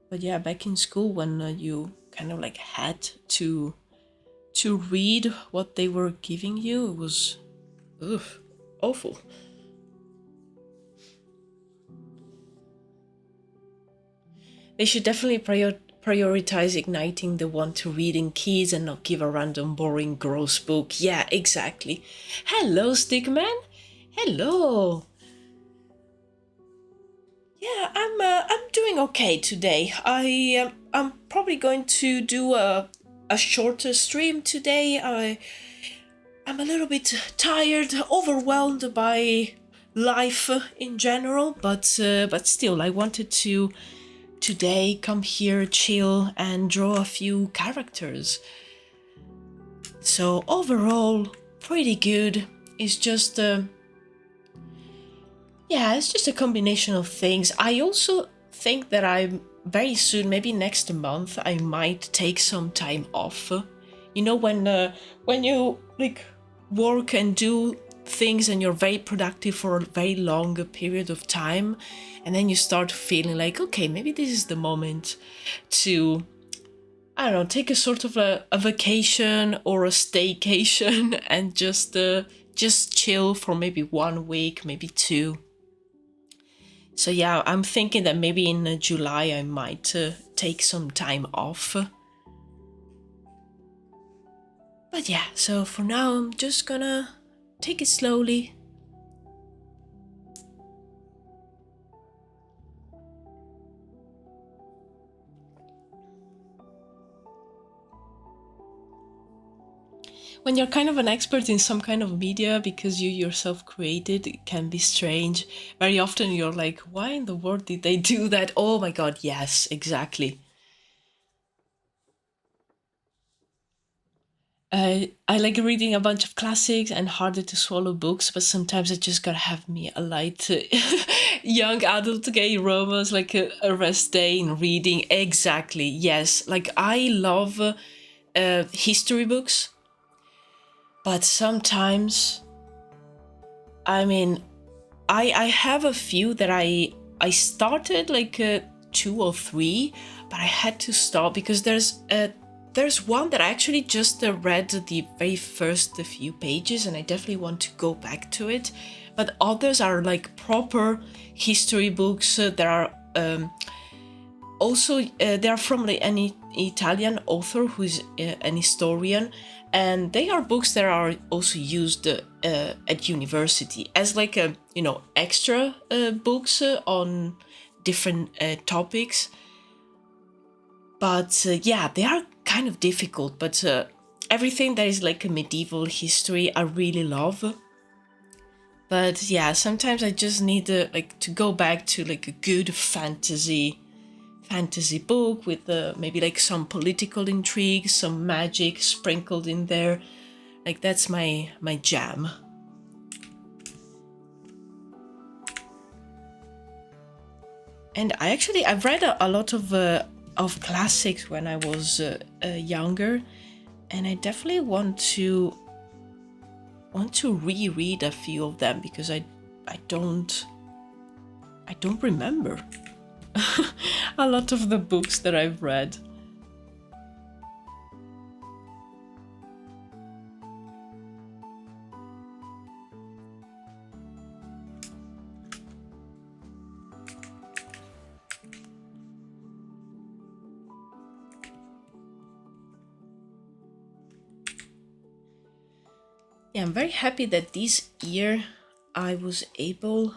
But yeah, back in school, when you kind of like had to read what they were giving you, it was ugh, awful. They should definitely prioritize igniting the want to read in kids, and not give a random boring gross book. Yeah, exactly. Hello, Stickman. Hello. Yeah, I'm doing okay today. I'm probably going to do a shorter stream today. I'm a little bit tired, overwhelmed by life in general, but still, I wanted to today come here, chill, and draw a few characters. So overall, pretty good. It's just yeah, it's just a combination of things. I also think that I'm very soon, maybe next month, I might take some time off. You know, when you like work and do things and you're very productive for a very long period of time, and then you start feeling like, okay, maybe this is the moment to, I don't know, take a sort of a vacation or a staycation and just chill for maybe 1 week, maybe 2. So yeah, I'm thinking that maybe in July I might take some time off. But yeah, so for now I'm just gonna take it slowly. when you're kind of an expert in some kind of media because you yourself created, it can be strange. Very often you're like, why in the world did they do that? Oh my god, yes, exactly. I like reading a bunch of classics and harder to swallow books, but sometimes it just gotta have me a light young adult gay romance, like a rest day in reading. Exactly, yes. Like I love history books, but sometimes, I mean, I have a few that I started like 2 or 3, but I had to stop because there's one that I actually just read the very first few pages, and I definitely want to go back to it. But others are like proper history books that are also they are from like an Italian author who's an historian, and they are books that are also used at university as like a extra books on different topics. But yeah, they are kind of difficult, but everything that is like a medieval history I really love. But yeah, sometimes I just need like to go back to like a good fantasy book with maybe like some political intrigue, some magic sprinkled in there. Like that's my jam. And I've read a lot of classics when I was younger, and I definitely want to reread a few of them because I don't remember a lot of the books that I've read. Yeah, I'm very happy that this year I was able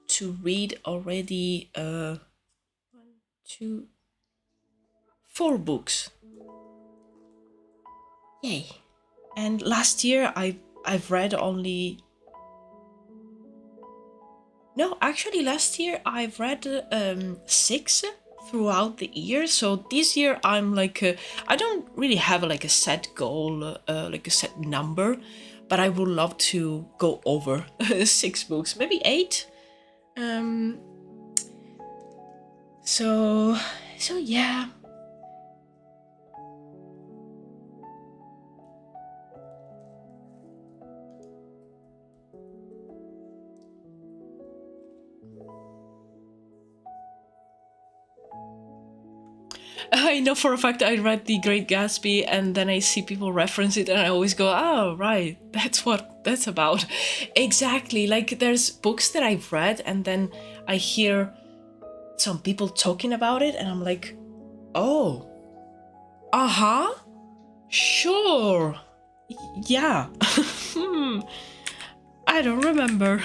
to read already 1, 2, 4 books. Yay. And last year I've read only... No, actually last year I've read 6 throughout the year. So this year I'm like I don't really have like a set goal, like a set number, but I would love to go over 6 books, maybe 8. So yeah. I know for a fact I read The Great Gatsby, and then I see people reference it and I always go, oh, right, that's what that's about. Exactly, like there's books that I've read and then I hear some people talking about it and I'm like, oh, uh-huh, sure, yeah. I don't remember.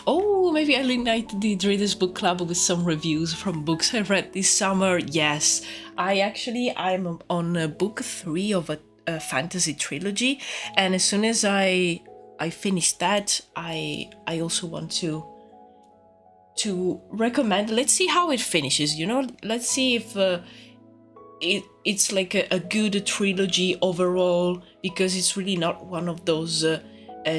Oh, maybe I'll ignite the Druwides book club with some reviews from books I read this summer. Yes, I'm on book 3 of a fantasy trilogy, and as soon as I finish that, I also want to recommend. Let's see how it finishes. Let's see if it's like a good trilogy overall, because it's really not one of those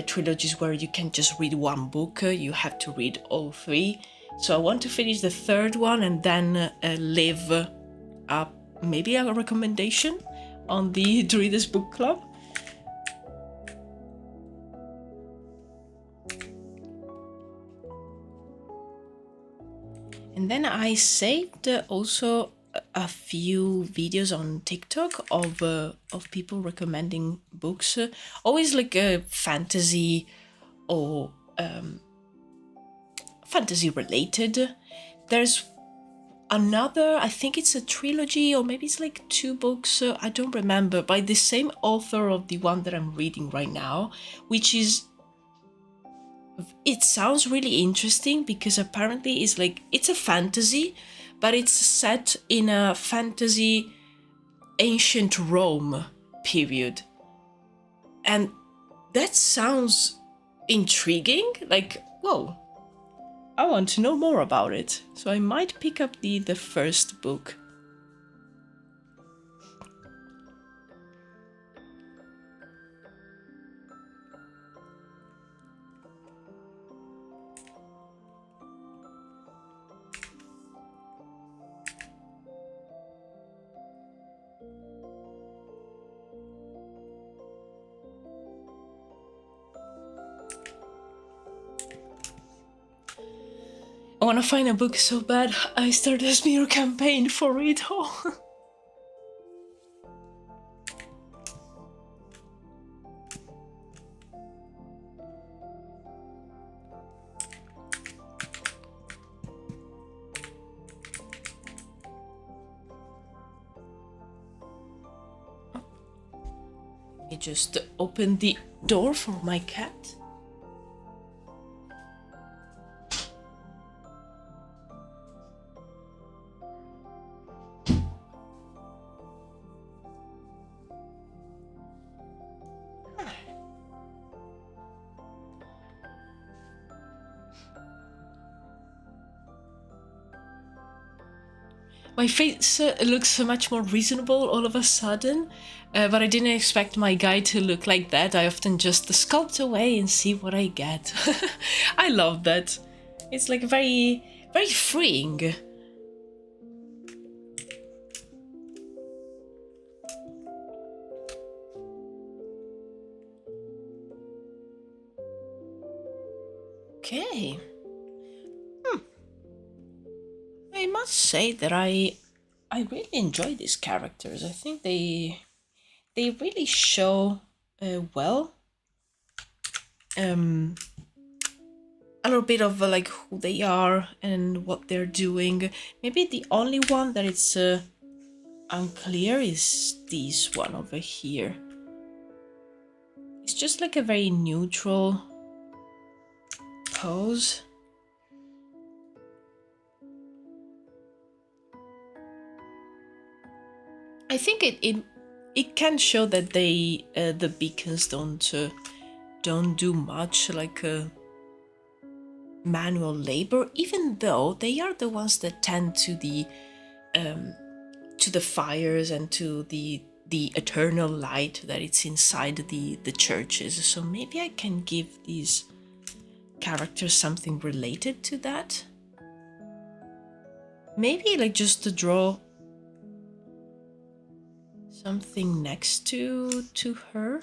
trilogies where you can just read one book. You have to read all 3. So I want to finish the 3rd one and then leave maybe a recommendation on the Druwides book club. And then I saved also a few videos on TikTok of people recommending books, always like a fantasy or fantasy related. There's another, I think it's a trilogy, or maybe it's like 2 books, I don't remember, by the same author of the one that I'm reading right now, which is, it sounds really interesting because apparently it's a fantasy, but it's set in a fantasy ancient Rome period. And that sounds intriguing, like, whoa, I want to know more about it. So I might pick up the first book. I want to find a book so bad. I started a smear campaign for it. Oh. Let me just open the door for my cat. My face looks so much more reasonable all of a sudden, but I didn't expect my guide to look like that. I often just sculpt away and see what I get. I love that. It's like very, very freeing. Okay. I must say that I really enjoy these characters. I think they really show well a little bit of like who they are and what they're doing. Maybe the only one that it's unclear is this one over here. It's just like a very neutral pose. I think it can show that they the beacons don't do much like manual labor, even though they are the ones that tend to the fires and to the eternal light that it's inside the churches. So maybe I can give these characters something related to that. Maybe like just to draw something next to her.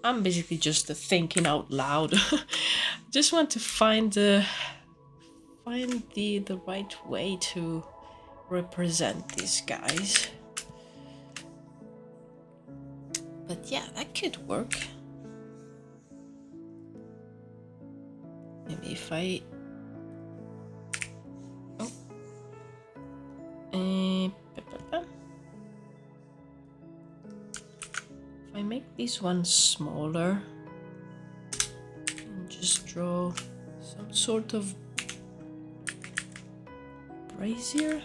I'm basically just thinking out loud. Just want to find the right way to represent these guys. But yeah, that could work. Maybe if I if I make this one smaller and just draw some sort of brazier.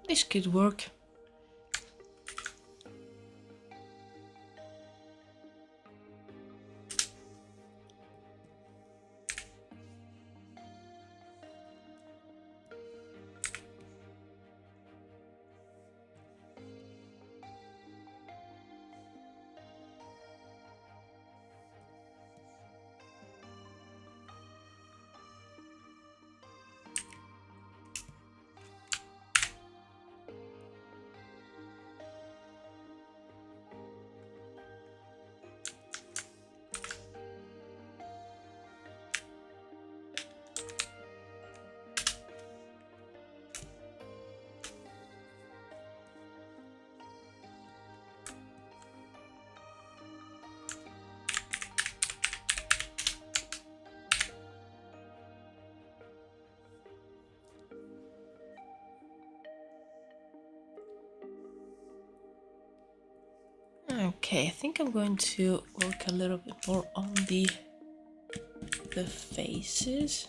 This could work. Okay, I think I'm going to work a little bit more on the faces.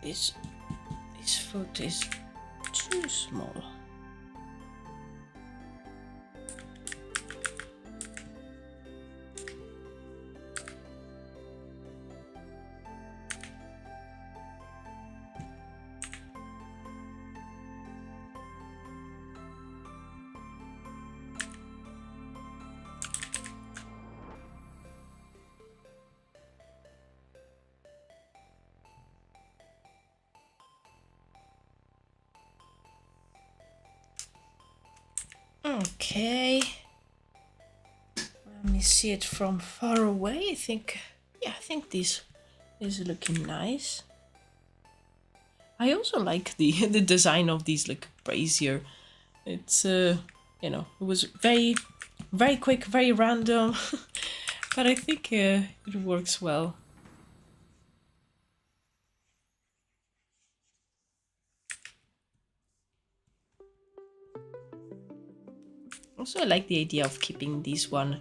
This foot is too small. Okay. Let me see it from far away. I think this is looking nice. I also like the the design of these like brazier. It's you know, it was very quick, very random, but I think it works well. Also, I like the idea of keeping this one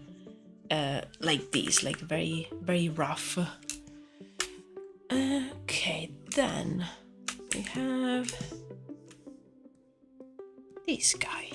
like this, like very rough. Okay, then we have this guy.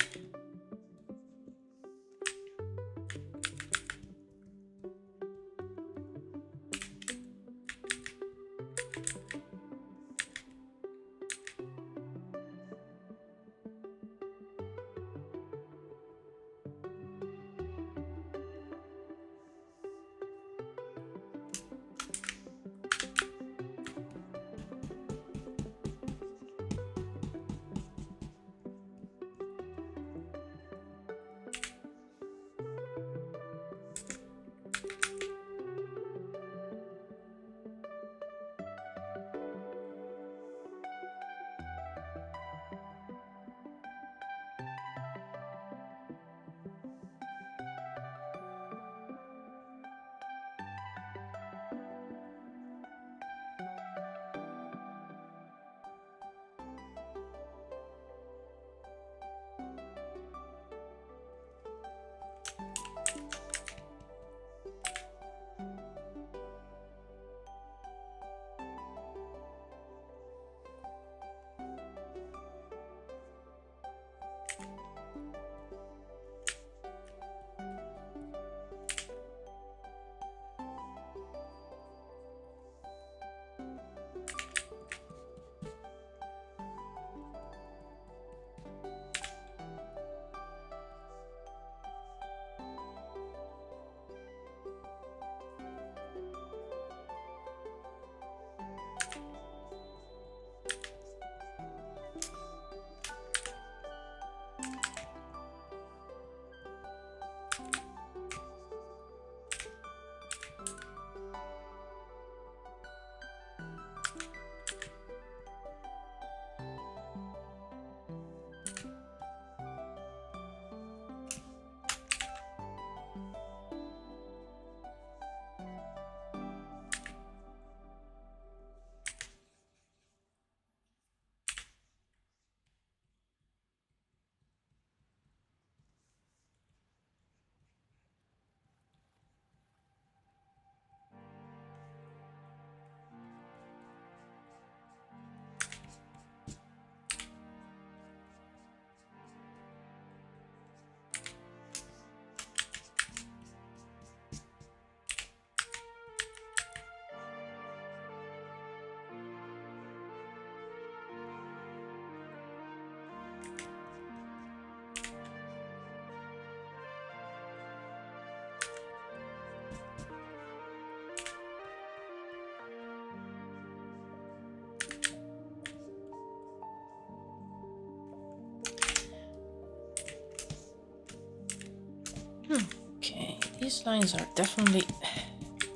Okay, these lines are definitely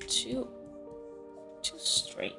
too straight.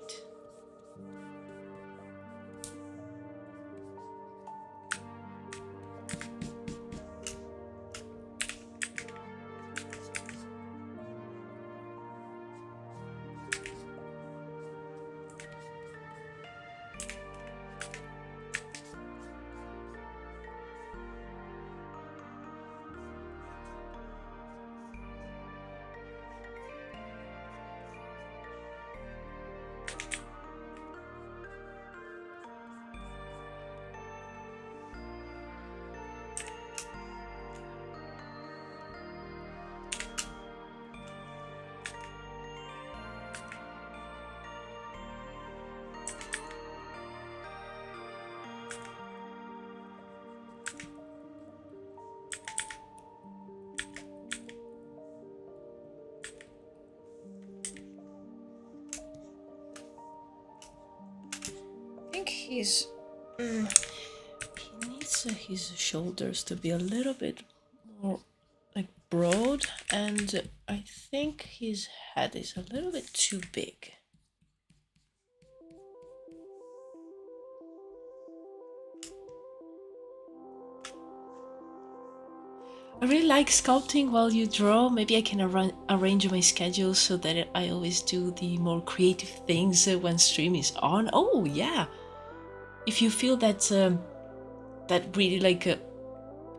He needs his shoulders to be a little bit more like broad, and I think his head is a little bit too big. I really like sculpting while you draw. Maybe I can arrange my schedule so that I always do the more creative things when stream is on. Oh yeah, if you feel that that really like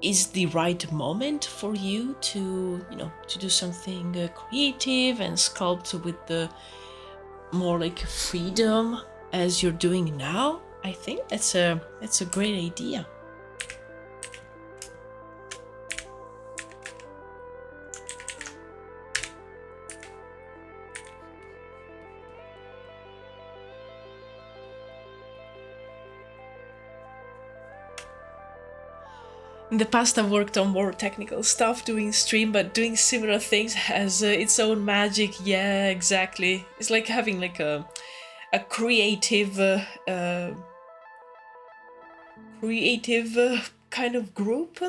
is the right moment for you to to do something creative and sculpt with the more like freedom as you're doing now, I think that's a great idea. In the past, I've worked on more technical stuff doing stream, but doing similar things has its own magic. Yeah, exactly. It's like having like a creative, kind of group.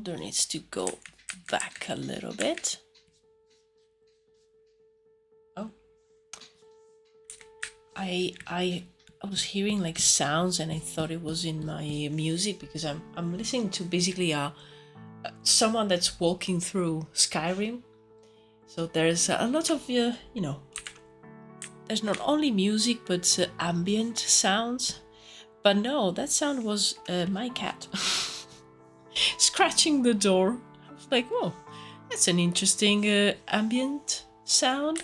folder needs to go back a little bit. Oh, I was hearing like sounds and I thought it was in my music because I'm listening to basically someone that's walking through Skyrim. So there's a lot of you know, there's not only music but ambient sounds. But no, that sound was my cat scratching the door. I was like, oh, that's an interesting ambient sound.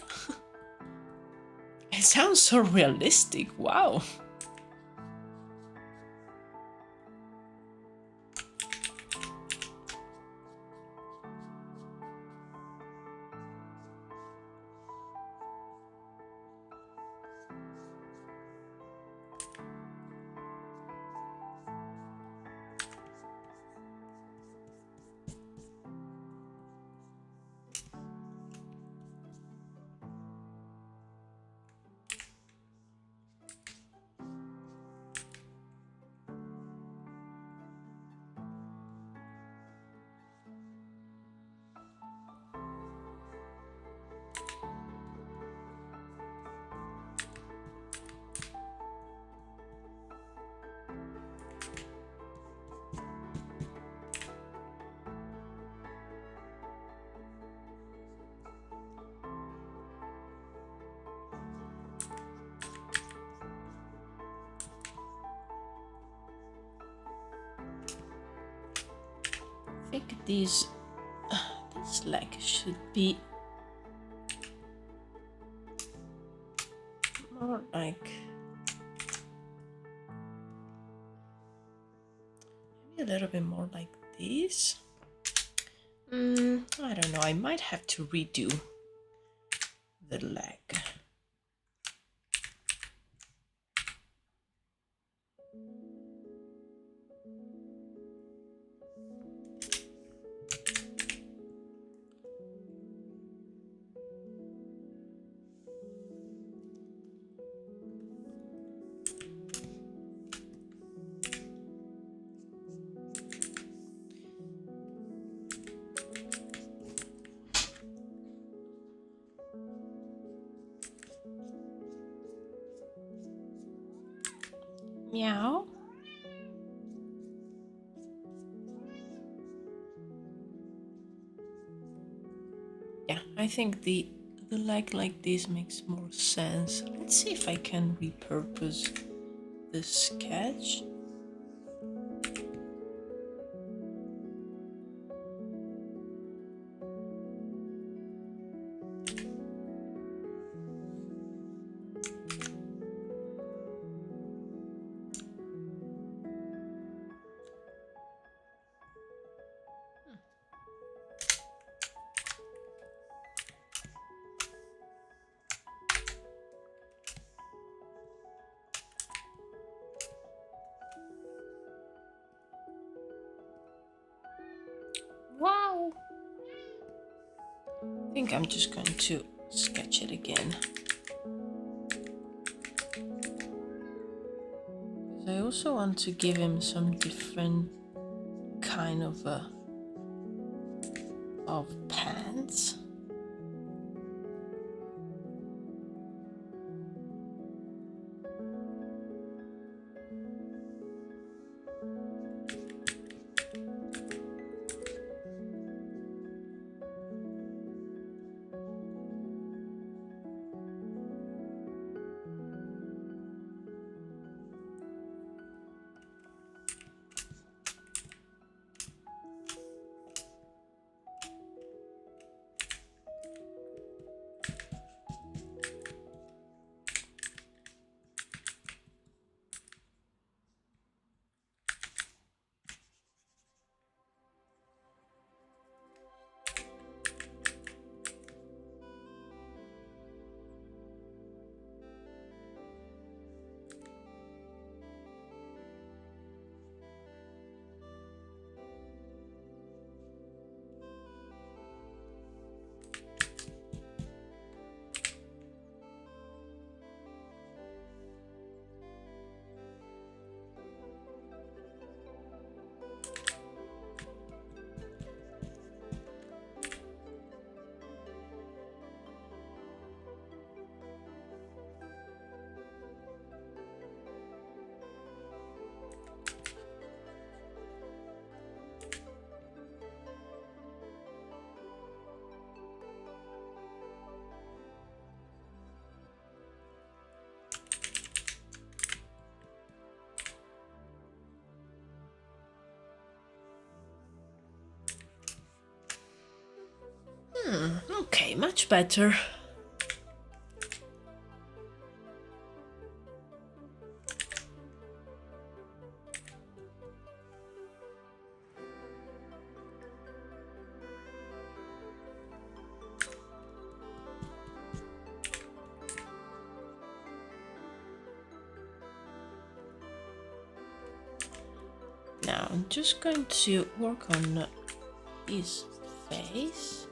It sounds so realistic. Wow. I think this leg should be more like maybe a little bit more like this. I don't know, I might have to redo the leg. Meow. Yeah, I think the leg like this makes more sense. Let's see if I can repurpose the sketch. Wow! I think I'm just going to sketch it again. Because I also want to give him some different kind of pants. Okay, much better. Now I'm just going to work on his face.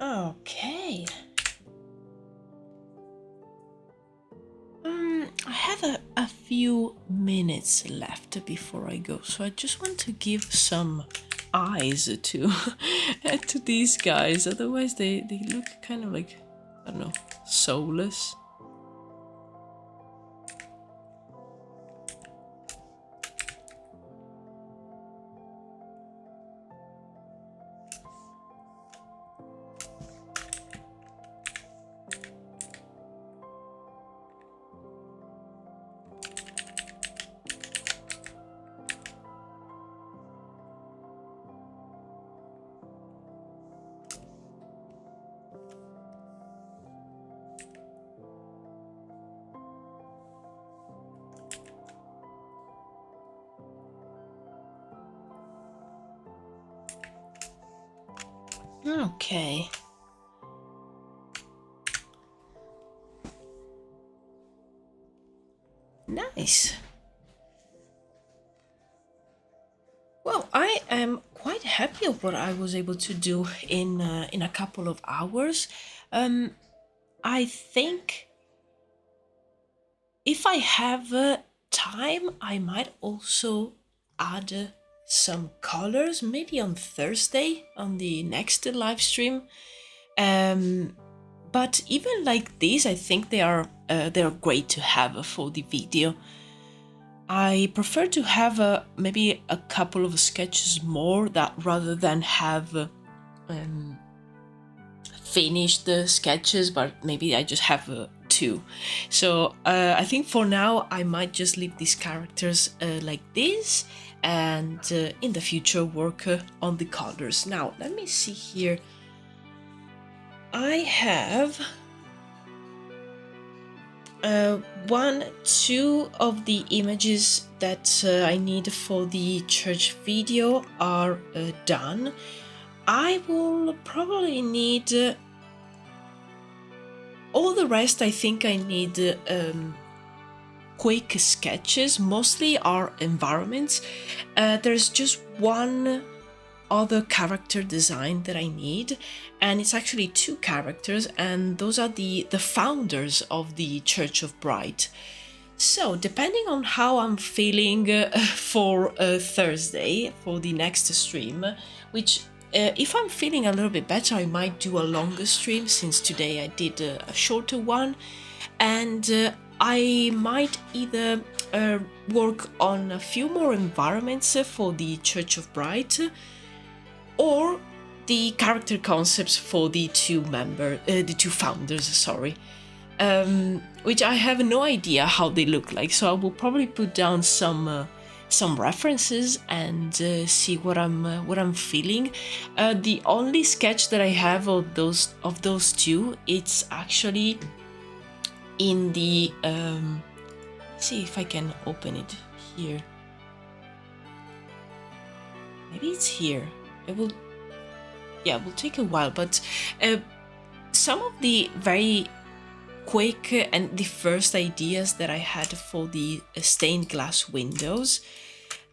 Okay. I have a few minutes left before I go, so I just want to give some eyes to to these guys. Otherwise, they look kind of like, I don't know, soulless. Okay. Nice. Well, I am quite happy of what I was able to do in a couple of hours. I think if I have time, I might also add some colors, maybe on Thursday on the next live stream. But even like these, I think they are great to have for the video. I prefer to have maybe a couple of sketches more, that rather than have finished the sketches, but maybe I just have two. So I think for now I might just leave these characters like this, and in the future work on the colors. Now let me see here. I have two of the images that I need for the church video are done. I will probably need all the rest. I think I need quick sketches, mostly are environments. There's just one other character design that I need, and it's actually two characters, and those are the founders of the Church of Bright. So depending on how I'm feeling for Thursday, for the next stream, which if I'm feeling a little bit better, I might do a longer stream, since today I did a shorter one. And I might either work on a few more environments for the Church of Bright, or the character concepts for the two founders, sorry. Which I have no idea how they look like, so I will probably put down some references and see what I'm feeling. The only sketch that I have of those two, it's actually in the see if I can open it here. Maybe it's here. It will take a while, but some of the very quick and the first ideas that I had for the stained glass windows,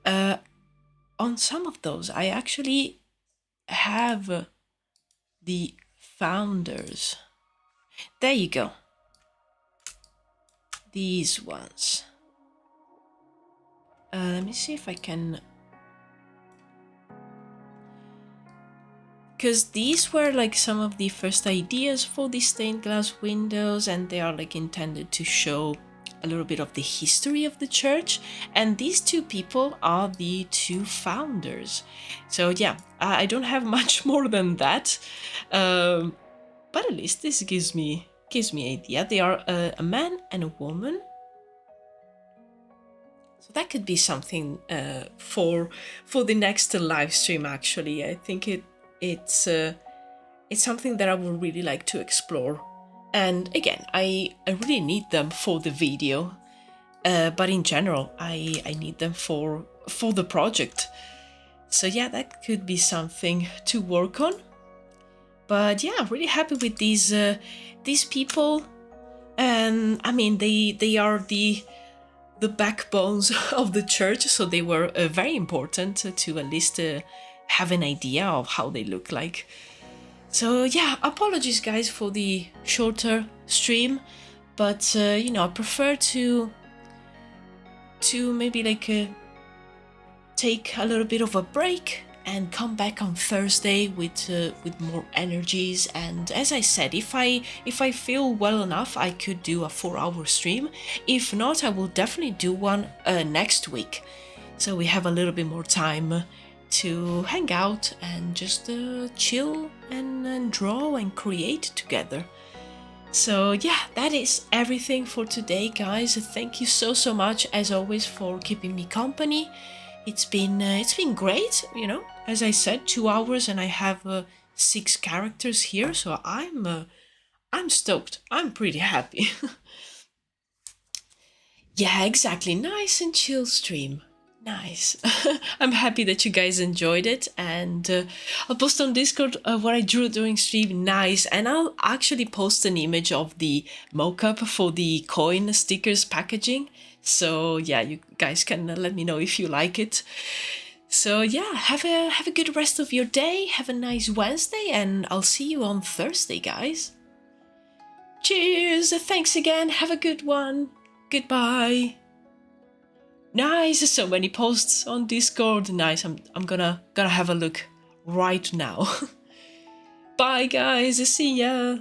on some of those I actually have the founders. There you go. These ones. Let me see if I can, because these were like some of the first ideas for the stained glass windows, and they are like intended to show a little bit of the history of the church, and these two people are the two founders. So yeah, I don't have much more than that, but at least this gives me idea. They are a man and a woman, so that could be something for the next live stream. Actually, I think it's something that I would really like to explore. And again, I really need them for the video, but in general, I need them for the project. So yeah, that could be something to work on. But yeah, really happy with these people. And I mean, they are the backbones of the church, so they were very important to at least have an idea of how they look like. So yeah, apologies guys for the shorter stream, but you know, I prefer to maybe like take a little bit of a break and come back on Thursday with more energies. And as I said, if I feel well enough, I could do a 4-hour stream. If not, I will definitely do one next week, so we have a little bit more time to hang out and just chill and draw and create together. So yeah, that is everything for today, guys. Thank you so much as always for keeping me company. It's been great, you know. As I said, 2 hours, and I have 6 characters here, so I'm stoked. I'm pretty happy. Yeah, exactly. Nice and chill stream. Nice. I'm happy that you guys enjoyed it, and I'll post on Discord what I drew during stream. Nice. And I'll actually post an image of the mock-up for the coin stickers packaging. So yeah, you guys can let me know if you like it. So yeah, have a good rest of your day. Have a nice Wednesday, and I'll see you on Thursday, guys. Cheers. Thanks again. Have a good one. Goodbye. Nice, so many posts on Discord. Nice, I'm gonna have a look right now. Bye guys, see ya.